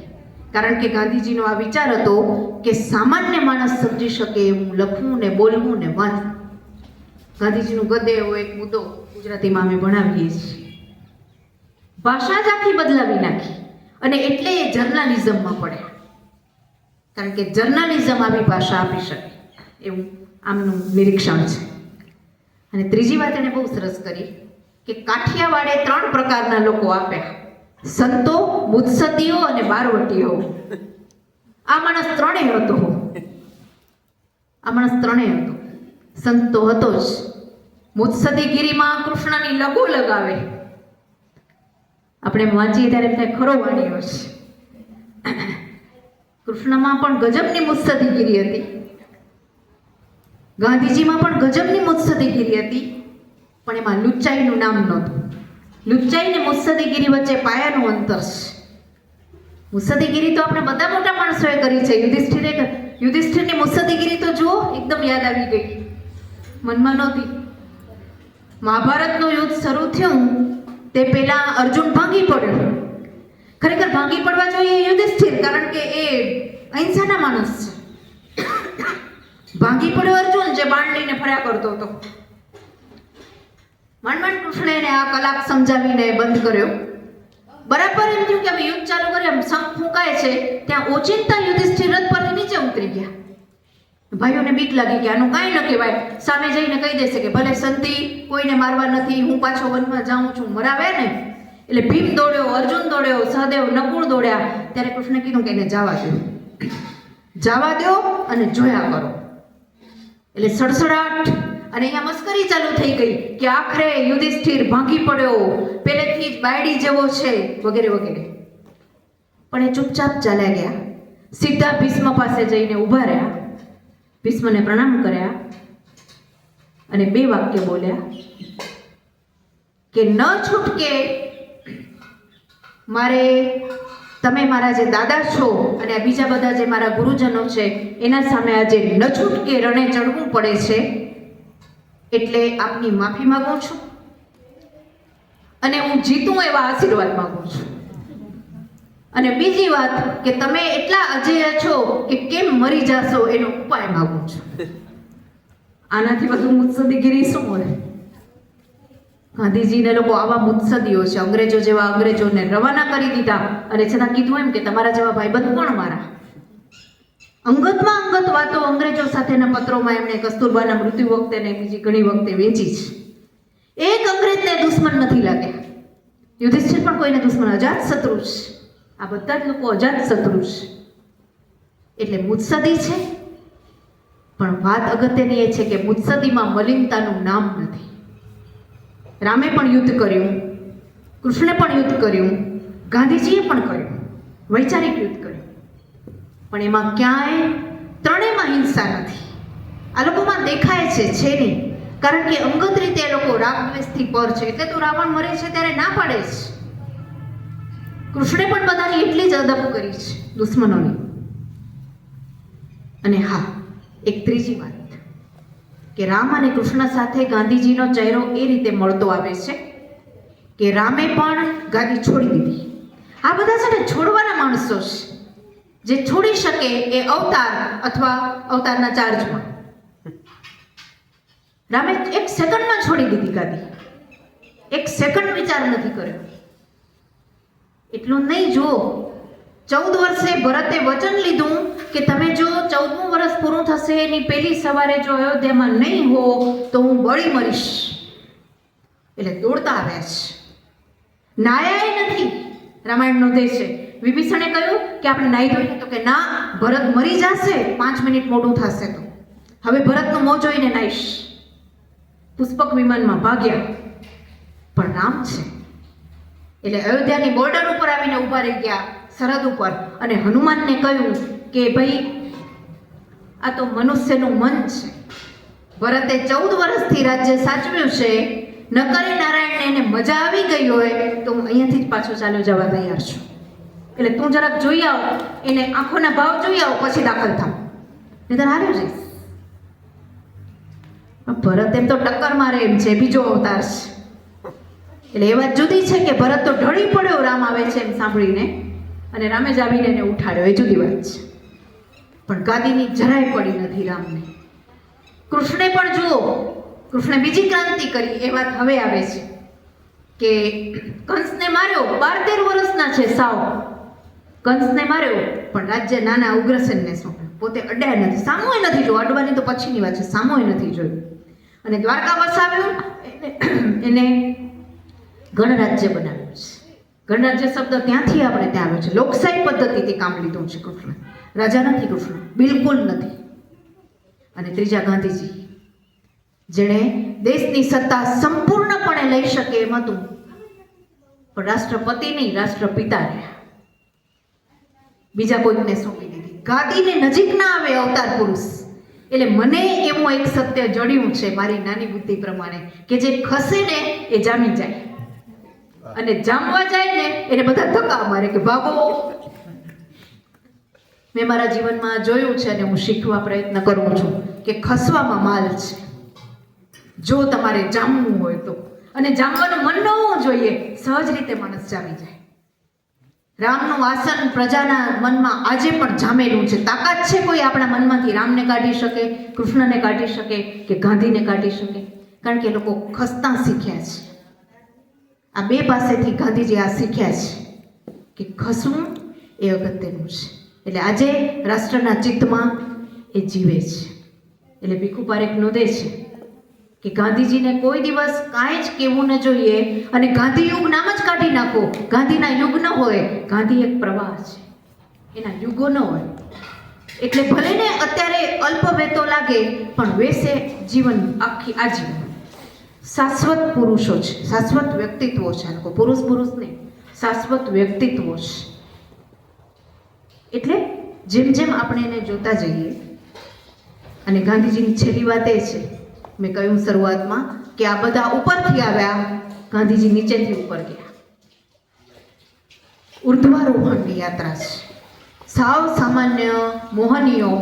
કારણ કે ગાંધીજીનો આ વિચાર હતો કે સામાન્ય માણસ સમજી શકે એવું લખવું ને બોલવું ને વાંચવું. ગાંધીજીનું ગદ્ય એવો એક મુદ્દો ગુજરાતીમાં અમે ભણાવીએ છીએ. ભાષા જ આખી બદલાવી નાખી. અને એટલે એ જર્નાલિઝમમાં પડ્યા, કારણ કે જર્નાલિઝમ આવી ભાષા આપી શકે એવું આમનું નિરીક્ષણ છે. અને ત્રીજી વાત એને બહુ સરસ કરી કે કાઠિયાવાડે 3 પ્રકારના લોકો આપ્યા: સંતો, મુત્સદીઓ અને બારવટીઓ. આ માણસ ત્રણેય હતો. સંતો હતો જ. મુત્સદીગીરીમાં કૃષ્ણની લઘુ લગાવે. આપણે વાંચીએ ત્યારે એમ થાય ખરો વાણિયો છે. કૃષ્ણમાં પણ ગજબની મુત્સદીગીરી હતી, ગાંધીજીમાં પણ ગજબની મુત્સદીગીરી હતી, પણ એમાં લુચ્ચાઈનું નામ નહોતું. લુચ્ચાઈ ને મુત્સદીગીરી વચ્ચે પાયાનું અંતર છે. મુત્સદીગીરી તો આપણે બધા મોટા માણસોએ કરી છે. યુધિષ્ઠિરની મુત્સદીગીરી તો જુઓ, એકદમ યાદ આવી ગઈ, મનમાં નહોતી. મહાભારતનું યુદ્ધ શરૂ થયું તે પહેલા અર્જુન ભાંગી પડ્યો. ખરેખર ભાંગી પડવા જોઈએ યુધિષ્ઠિર, કારણ કે એ અહિંસાના માણસ છે. ભાંગી પડ્યો અર્જુન, જે બાણ લઈને ફર્યા કરતો હતો. માંડ કૃષ્ણે એને આ કલાક સમજાવીને બંધ કર્યો. બરાબર એમ થયું કે હવે યુદ્ધ ચાલુ કરે, આમ શંખ ફૂંકાય છે, ત્યાં ઓચિંતા યુધિષ્ઠિર રથ પરથી નીચે ઉતરી ગયા. ભાઈઓને બીક લાગી કે આનું કાંઈ ન કહેવાય, સામે જઈને કહી દેશે કે ભલે સંતિ કોઈને મારવા નથી, હું પાછો વનમાં જાઉં છું, મરાવે ને. એટલે ભીમ દોડ્યો, અર્જુન દોડ્યો, સહદેવ, નકુળ દોડ્યા. ત્યારે કૃષ્ણે કીધું કે એને જવા દો, જવા દો અને જોયા કરો. એટલે સડસડાટ અને અહીંયા મસ્કરી ચાલુ થઈ ગઈ કે આખરે યુધિષ્ઠિર ભાંગી પડ્યો, પહેલેથી જ બાયડી જેવો છે, વગેરે વગેરે. પણ એ ચૂપચાપ ચાલ્યા ગયા, સીધા ભીષ્મ પાસે જઈને ઊભા રહ્યા, ભીષ્મને પ્રણામ કર્યા અને 2 વાક્ય બોલ્યા કે ન છૂટકે મારે તમે મારા જે દાદા છો અને આ બીજા બધા જે મારા ગુરુજનો છે એના સામે આજે ન છૂટકે રણે ચડવું પડે છે, એટલે આપની માફી માંગુ છું અને હું જીતું એવા આશીર્વાદ માંગુ છું. અને બીજી વાત કે તમે એટલા અજેય છો કે કેમ મરી જાશો એનો ઉપાય માંગુ છું. આનાથી વધુ મુત્સદીગીરી શું હોય? ગાંધીજીને લોકો આવા મુત્સદીઓ છે, અંગ્રેજો જેવા અંગ્રેજોને રવાના કરી દીધા અને છતાં કીધું એમ કે તમારા જેવા ભાઈબંધ કોણ મારા. અંગતમાં અંગત વાતો અંગ્રેજો સાથેના પત્રોમાં એમણે કસ્તુરબાના મૃત્યુ વખતે ને બીજી ઘણી વખતે વેચી છે. એક અંગ્રેજને દુશ્મન નથી લાગ્યા. યુધિષ્ઠિર પણ કોઈને દુશ્મન, અજાત શત્રુ છે. આ બધા જ લોકો અજાત શત્રુ છે. એટલે મુત્સદી છે, પણ વાત અગત્યની એ છે કે મુત્સદીમાં મલિનતાનું નામ નથી. રામે પણ યુદ્ધ કર્યું, કૃષ્ણે પણ યુદ્ધ કર્યું, ગાંધીજીએ પણ કર્યું, વૈચારિક યુદ્ધ કર્યું, પણ એમાં ક્યાંય ત્રણેયમાં હિંસા નથી. આ લોકોમાં દેખાય છે નહીં, કારણ કે અંગત રીતે એ લોકો રાગ દ્વેષથી પર છે. એટલે તો રાવણ મરે છે ત્યારે ના પાડે છે. કૃષ્ણે પણ બધાની એટલી જ અદબ કરી છે દુશ્મનોની. અને હા, એક ત્રીજી વાત કે રામ અને કૃષ્ણ સાથે ગાંધીજીનો ચહેરો એ રીતે મળતો આવે છે કે રામે પણ ગાદી છોડી દીધી. આ બધા છે ને છોડવાના માણસો છે, જે છોડી શકે એ અવતાર અથવા અવતારના ચાર્જમાં. રામે 1 સેકન્ડમાં છોડી દીધી ગાદી, 1 સેકન્ડ વિચાર નથી કર્યો. એટલું નહીં, જો 14 વર્ષે ભરતે વચન લીધું કે તમે જો 14મું વર્ષ પૂરું થશે એની પહેલી સવારે જો અયોધ્યામાં નહીં હો તો હું બળી મરીશ. એટલે દોડતા આવ્યા છે, નાયા નથી. રામાયણ નોંધે છે વિભીષણે કહ્યું કે આપણે નાહી ધોઈને, તો કે ના, ભરત મરી જશે 5 મિનિટ મોડું થશે તો હવે ભરતનું મોં જોઈને નાહીશ. પુષ્પક વિમાનમાં ભાગ્યા, પણ રામ છે એટલે અયોધ્યાની બોર્ડર ઉપર આવીને ઊભા રહી ગયા, સરહદ ઉપર. અને હનુમાનને કહ્યું કે ભાઈ આ તો મનુષ્યનું મન છે. ભરતે 14 વર્ષથી રાજ્ય સાચવ્યું છે, નકરી નારાયણને એને મજા આવી ગઈ હોય તો હું અહીંયાથી જ પાછો ચાલ્યો જવા તૈયાર છું. એટલે તું જરાક જોઈ આવ, એને આંખોના ભાવ જોઈ આવ, પછી દાખલ થાવ, નહીંતર હાર્યો જઈશ. ભરત એમ તો ટક્કર મારે એમ છે, બીજો અવતાર છે. એટલે એ વાત જુદી છે કે ભરત તો ઢળી પડ્યો રામ આવે છે એમ સાંભળીને, અને રામે જ આવીને એને ઉઠાડ્યો, એ જુદી વાત છે. પણ ગાદીની જરાય પડી નથી રામને. કૃષ્ણે પણ જુઓ, કૃષ્ણે બીજી ક્રાંતિ કરી. એ વાત હવે આવે છે કે કંસને માર્યો, 12-13 વર્ષના છે સાવ. કંસને માર્યો પણ રાજ્ય નાના ઉગ્રસેનને સોંપ્યું, પોતે અડ્યા નથી, સામોય નથી જોયું. અડવાની તો પછીની વાત છે, સામોય નથી જોયું. અને દ્વારકા વસાવ્યું, એને ગણરાજ્ય બનાવ્યું છે. ગણરાજ્ય શબ્દ ત્યાંથી આપણે ત્યાં આવ્યો છે, લોકશાહી પદ્ધતિથી કામ લીધું છે કૃષ્ણ. રાજા નથી કૃષ્ણ, બિલકુલ નથી. અને ત્રીજા ગાંધીજી, જેણે દેશની સત્તા સંપૂર્ણપણે લઈ શકે એમ હતું, પણ રાષ્ટ્રપતિ નહીં, રાષ્ટ્રપિતા રહ્યા, બીજા કોઈકને સોંપી દીધી. ગાદીને નજીક ના આવે અવતાર પુરુષ. એટલે મને એવું એક સત્ય જડ્યું છે મારી નાની બુદ્ધિ પ્રમાણે કે જે ખસે ને એ જામી જાય, અને જામવા જાય ને એને બધા ધક્કા મારે કે ભાગો. મેં મારા જીવનમાં જોયું છે અને હું શીખવા પ્રયત્ન કરું છું કે ખસવામાં માલ છે, જો તમારે જામવું હોય તો. અને જામવાનું મન ન હોવું જોઈએ, સહજ રીતે માણસ જામી જાય. રામનું આસન પ્રજાના મનમાં આજે પણ જામેલું છે. તાકાત છે કોઈ આપણા મનમાંથી રામને કાઢી શકે, કૃષ્ણને કાઢી શકે કે ગાંધીને કાઢી શકે? કારણ કે એ લોકો ખસતા શીખ્યા છે. આ બે પાસેથી ગાંધીજી આ શીખ્યા છે કે ખસવું એ અગત્યનું છે. એટલે આજે રાષ્ટ્રના ચિત્તમાં એ જીવે છે. એટલે ભીખુ પારેખ નોંધે છે કે ગાંધીજીને કોઈ દિવસ કાંઈ જ કહેવું ન જોઈએ અને ગાંધી યુગ નામ જ કાઢી નાખો. ગાંધીના યુગ ન હોય, ગાંધી એક પ્રવાહ છે, એના યુગો ન હોય. એટલે ભલે ને અત્યારે અલ્પ વેતો લાગે પણ વેસે જીવન આખી આજીવન. શાશ્વત પુરુષો છે, શાશ્વત વ્યક્તિત્વો છે. આ લોકો પુરુષ નહીં, શાશ્વત વ્યક્તિત્વો છે. એટલે જેમ જેમ આપણે એને જોતા જઈએ, અને ગાંધીજીની છેલ્લી વાત એ છે, મેં કહ્યું શરૂઆતમાં કે આ બધા ઉપરથી આવ્યા, ગાંધીજી નીચેથી ઉપર ગયા. ઉર્ધ્વારોહણની યાત્રા છે. સાવ સામાન્ય મોહનીયો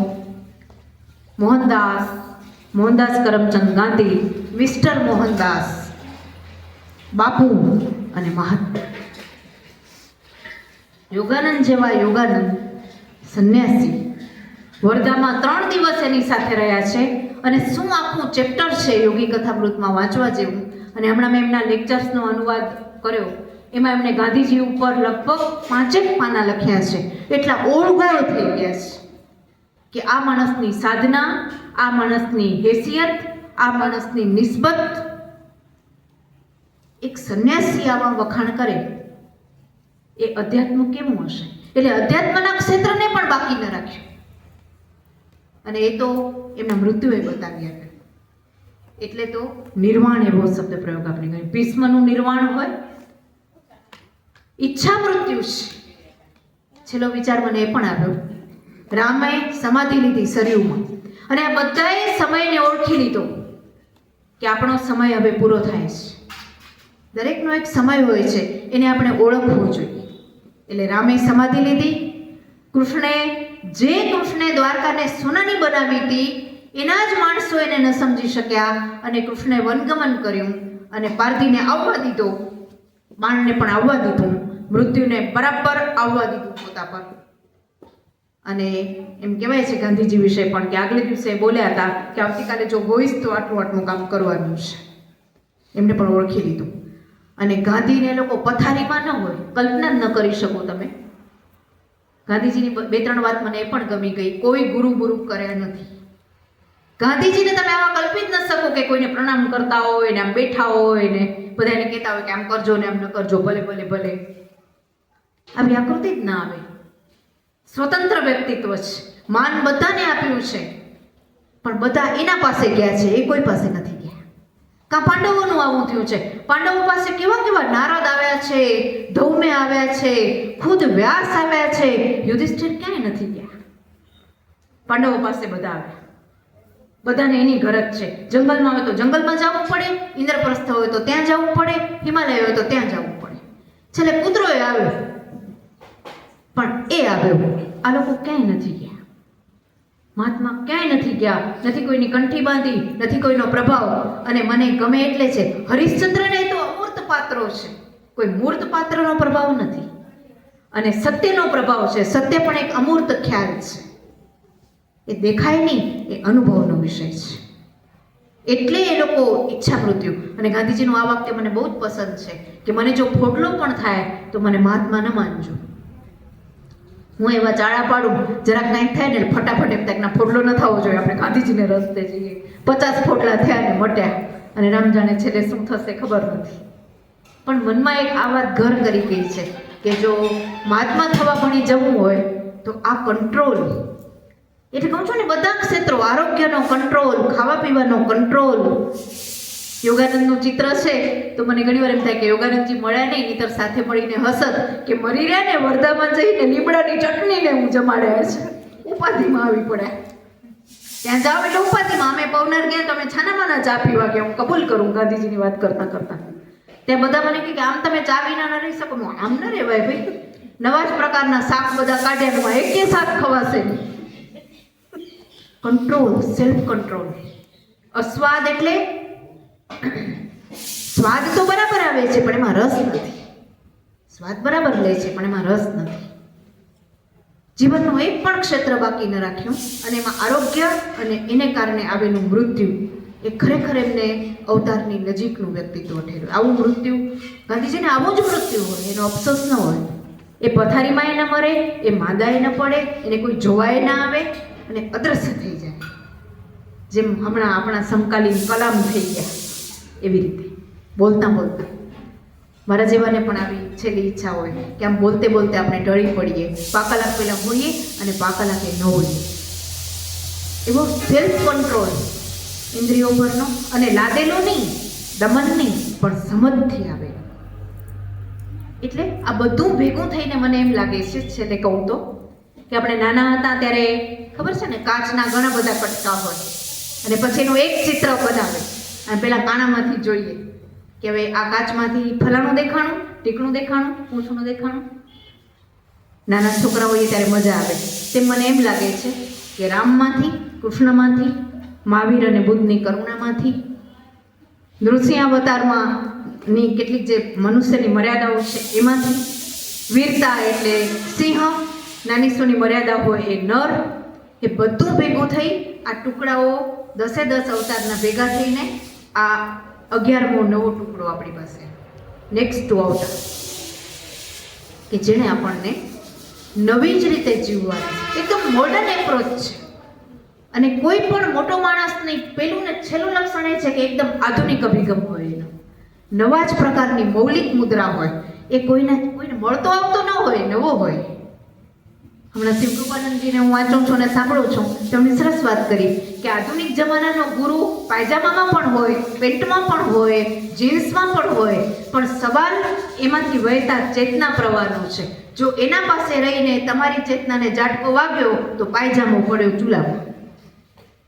મોહનદાસ કરમચંદ ગાંધી, મિસ્ટર મોહનદાસ, બાપુ અને મહાત્મા. યોગાનંદ જેવા યોગાનંદ સંન્યાસી વર્ધામાં 3 દિવસ એની સાથે રહ્યા છે. અને શું આખું ચેપ્ટર છે યોગી કથામૃતમાં વાંચવા જેવું. અને હમણાં મેં એમના લેક્ચર્સનો અનુવાદ કર્યો, એમાં એમણે ગાંધીજી ઉપર લગભગ 5 પાના લખ્યા છે. એટલા ઓળગોળ થઈ ગયા છે કે આ માણસની સાધના, આ માણસની હેસિયત, આ માણસની નિસ્બત. એક સંન્યાસી આવા વખાણ કરે એ અધ્યાત્મ કેવું હશે? એટલે અધ્યાત્મના ક્ષેત્રને પણ બાકી ન રાખ્યું. અને એ તો એમના મૃત્યુએ બતાવી આપ્યા. એટલે તો નિર્વાણ એવો શબ્દ પ્રયોગ આપણે કરીએ. ભીષ્મનું નિર્વાણ હોય, ઈચ્છા મૃત્યુ છે. છેલ્લો વિચાર મને એ પણ આવ્યો, રામે સમાધિ લીધી સરયુમાં, અને આ બધાએ સમયને ઓળખી લીધો કે આપણો સમય હવે પૂરો થાય છે. દરેકનો એક સમય હોય છે, એને આપણે ઓળખવો જોઈએ. એટલે રામે સમાધિ લીધી. કૃષ્ણે દ્વારકાને સોનાની બનાવી હતી, એના જ માણસો એને ન સમજી શક્યા અને કૃષ્ણે વનગમન કર્યું અને પારધીને આવવા દીધો, બાણને પણ આવવા દીધું, મૃત્યુને બરાબર આવવા દીધું પોતા પર. અને એમ કહેવાય છે ગાંધીજી વિશે પણ કે આગલે દિવસે બોલ્યા હતા કે આવતીકાલે જો હોઈશ તો આટલું કામ કરવાનું છે. એમને પણ ઓળખી લીધું. અને ગાંધીને લોકો પથારીમાં ન હોય, કલ્પના ન કરી શકો તમે. ગાંધીજીની 2-3 વાત મને એ પણ ગમી ગઈ. કોઈ ગુરુ કર્યા નથી. ગાંધીજીને તમે આવા કલ્પિત ન શકો કે કોઈને પ્રણામ કરતા હોય ને આમ બેઠા હોય ને બધાને કહેતા હોય કે આમ કરજો ને આમ ન કરજો, ભલે. આવી આકૃતિ જ ના આવે. સ્વતંત્ર વ્યક્તિત્વ છે. માન બધાને આપ્યું છે, પણ બધા એના પાસે ગયા છે, એ કોઈ પાસે નથી ગયા. કાં પાંડવોનું આવું થયું છે. પાંડવો પાસે કેવા નારદ આવ્યા છે, ધૌમે આવ્યા છે, ખુદ વ્યાસ આવ્યા છે. યુધિષ્ઠિર ક્યાંય નથી ગયા. પાંડવો પાસે બધા આવ્યા. બધાને એની ગરજ છે. જંગલમાં હોય તો જંગલમાં જવું પડે, ઇન્દ્રપ્રસ્થ હોય તો ત્યાં જવું પડે, હિમાલય હોય તો ત્યાં જવું પડે. છેલ્લે કૂતરોએ આવ્યો, પણ એ આવ્યો. આ લોકો ક્યાંય નથી ગયા. મહાત્મા ક્યાંય નથી ગયા. નથી કોઈની કંઠી બાંધી, નથી કોઈનો પ્રભાવ. અને મને ગમે એટલે છે, હરિશ્ચંદ્રને તો અમૂર્ત પાત્રો છે, કોઈ મૂર્ત પાત્રનો પ્રભાવ નથી. અને સત્યનો પ્રભાવ છે. સત્ય પણ એક અમૂર્ત ખ્યાલ છે. એ દેખાય નહીં, એ અનુભવનો વિષય છે. એટલે એ લોકો ઈચ્છા મૃત્યુ. અને ગાંધીજીનું આ વાક્ય મને બહુ જ પસંદ છે કે મને જો ફોડલો પણ થાય તો મને મહાત્મા ન માનજો. હું એવા ચાળા પાડું, જરાક કાંઈક થાય ને ફટાફટ એમ થાય ફોડલો ન થવો જોઈએ, આપણે ગાંધીજીને રસ્તે જઈએ. 50 ફોડલા થયા ને મટ્યા, અને રામ જાણે છેલ્લે શું થશે ખબર નથી. પણ મનમાં એક આ વાત ઘર કરી ગઈ છે કે જો મહાત્મા થવા ભણી જવું હોય તો આ કંટ્રોલ, એટલે કહું છું ને બધા ક્ષેત્રો, આરોગ્યનો કંટ્રોલ, ખાવા પીવાનો કંટ્રોલ. યોગાનંદનું ચિત્ર છે તો મને ઘણી વાર એમ થાય કે યોગાનંદજી મળ્યા નહીં, નહીંતર સાથે મળીને હસત કે મરી રહ્યા ને વર્ધામાં જઈને લીમડાની ચટણીને હું જમાડ્યા છે. ઉપાધિમાં આવી પડ્યા. ત્યાં જાઓ એટલે ઉપાધિમાં. અમે પવનાર ગયા તો અમે છાનામાના ચા પીવા ગયા. હું કબૂલ કરું ગાંધીજીની વાત કરતા. ત્યાં બધા મને કહે કે આમ તમે ચા વિના ન રહી શકો. આમ ન રહેવાય ભાઈ. નવા જ પ્રકારના શાક બધા કાઢ્યા, એકે શાક ખવાશે. Control, self control. અસ્વાદ એટલે સ્વાદ તો બરાબર આવે છે પણ એમાં રસ નથી. સ્વાદ બરાબર લે છે પણ એમાં રસ નથી. જીવનનું એક પણ ક્ષેત્ર બાકી ન રાખ્યું. અને એમાં આરોગ્ય અને એને કારણે આવેલું મૃત્યુ એ ખરેખર એમને અવતારની નજીકનું વ્યક્તિત્વ ઠેર્યું. આવું મૃત્યુ ગાંધીજીને આવું જ મૃત્યુ હોય, એનો અફસોસ ન હોય. એ પથારીમાં ન મરે, એ માંદાય ન પડે, એને કોઈ જોવાય ના આવે અને અદ્રશ્ય થઈ જાય. જેમ હમણાં આપણા સમકાલીન કલામ થઈ ગયા એવી રીતે બોલતા બોલતા. મારા જેવાને પણ આવી છેલ્લી ઈચ્છા હોય કે આમ બોલતે બોલતે આપણે ઢળી પડીએ, પાકલાક પહેલાં હોઈએ અને પાકલાકે ન હોઈએ. એવો સેલ્ફ કંટ્રોલ ઇન્દ્રિયો પરનો, અને લાદેલો નહીં, દમન નહીં, પણ સમજથી આવે. એટલે આ બધું ભેગું થઈને મને એમ લાગે છે, છેલ્લે કહું તો, કે આપણે નાના હતા ત્યારે ખબર છે ને, કાચના ઘણા બધા કટકા હોય અને પછી એનું એક ચિત્ર બનાવે અને પેલા કાણામાંથી જોઈએ કે હવે આ કાચમાંથી ફલાણું દેખાણું, ટીકણું દેખાણું, પૂંછનું દેખાણું. નાના છોકરા હોઈએ ત્યારે મજા આવે. તેમ મને એમ લાગે છે કે રામમાંથી, કૃષ્ણમાંથી, મહાવીર અને બુદ્ધની કરુણામાંથી, નૃસિંહ અવતારમાં ની કેટલીક જે મનુષ્યની મર્યાદાઓ છે એમાંથી, વીરતા એટલે સિંહ, નાની સોની મર્યાદા હોય એ નર, એ બધું ભેગું થઈ આ ટુકડાઓ 10 અવતારના ભેગા થઈને આ 11મો નવો ટુકડો આપણી પાસે, નેક્સ્ટ અવતાર, કે જેણે આપણને નવી જ રીતે જીવવાની એકદમ મોડર્ન એપ્રોચ છે. અને કોઈ પણ મોટો માણસ નહીં, પેલું ને છેલ્લું લક્ષણ એ છે કે એકદમ આધુનિક અભિગમ હોય એનો, નવા જ પ્રકારની મૌલિક મુદ્રા હોય. એ કોઈને મળતો આવતો ન હોય, નવો હોય. હમણાં શિવકૃપાનંદજીને હું વાંચું છું અને સાંભળું છું, તેમણે સરસ વાત કરી કે આધુનિક જમાનાનો ગુરુ પાયજામામાં પણ હોય, પેન્ટમાં પણ હોય, જીન્સમાં પણ હોય, પણ સવાલ એમાંથી વહેતા ચેતના પ્રવાહનો છે. જો એના પાસે રહીને તમારી ચેતનાને ઝાટકો વાગ્યો તો પાયજામો પડ્યો ચૂલામાં.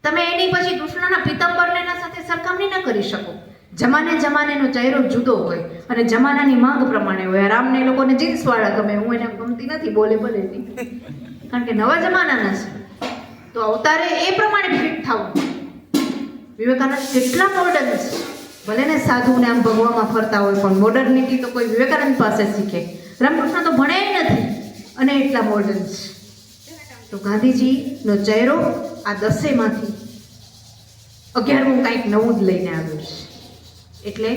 તમે એની પછી કૃષ્ણના પિત્તંબરને એના સાથે સરખામણી ન કરી શકો. જમાનેનો ચહેરો જુદો હોય અને જમાનાની માંગ પ્રમાણે હોય. રામને એ લોકોને જીન્સવાળા ગમે, હું એને ગમતી નથી, બોલે ભલેથી, કારણ કે નવા જમાનાના છે. તો અવતારે એ પ્રમાણે ફિટ થવું. વિવેકાનંદ કેટલા મોડર્ન છે, ભલે ને સાધુને આમ ભગવામાં ફરતા હોય, પણ મોડર્નિટી તો કોઈ વિવેકાનંદ પાસે શીખે. રામકૃષ્ણ તો ભણ્યા નથી અને એટલા મોડર્ન છે. તો ગાંધીજીનો ચહેરો આ 10માંથી 11મું કંઈક નવું જ લઈને આવ્યું છે. એટલે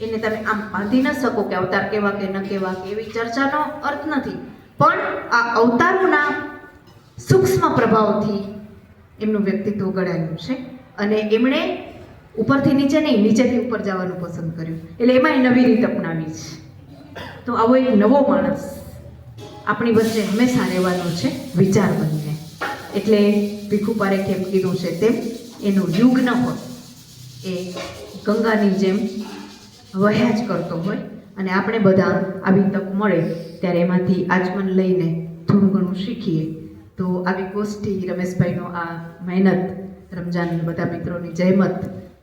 એને તમે આમ બાંધી ન શકો કે અવતાર કેવા કે ન કેવા કે એવી ચર્ચાનો અર્થ નથી. પણ આ અવતારોના સૂક્ષ્મ પ્રભાવથી એમનું વ્યક્તિત્વ ઘડાયું છે અને એમણે ઉપરથી નીચે નહીં, નીચેથી ઉપર જવાનું પસંદ કર્યું. એટલે એમાંય નવી રીત અપનાવી છે. તો આવો એક નવો માણસ આપણી વચ્ચે હંમેશા રહેવાનો છે, વિચાર બનીને. એટલે ભીખુ પારેખે એમ કીધું છે તેમ, એનું યુગ ન હોય, એ ગંગાની જેમ વહ્યા જ કરતો હોય. અને આપણે બધા આવી તક મળે ત્યારે એમાંથી આચમન લઈને થોડું ઘણું શીખીએ. તો આવી ગોષ્ઠી, રમેશભાઈનો આ મહેનત, રમજાન બધા મિત્રોની જહેમત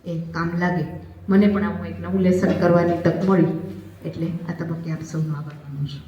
એ કામ લાગે. મને પણ આવું એક નવું લેસન કરવાની તક મળી, એટલે આ તબક્કે આપ સૌનો આભાર માનું છું.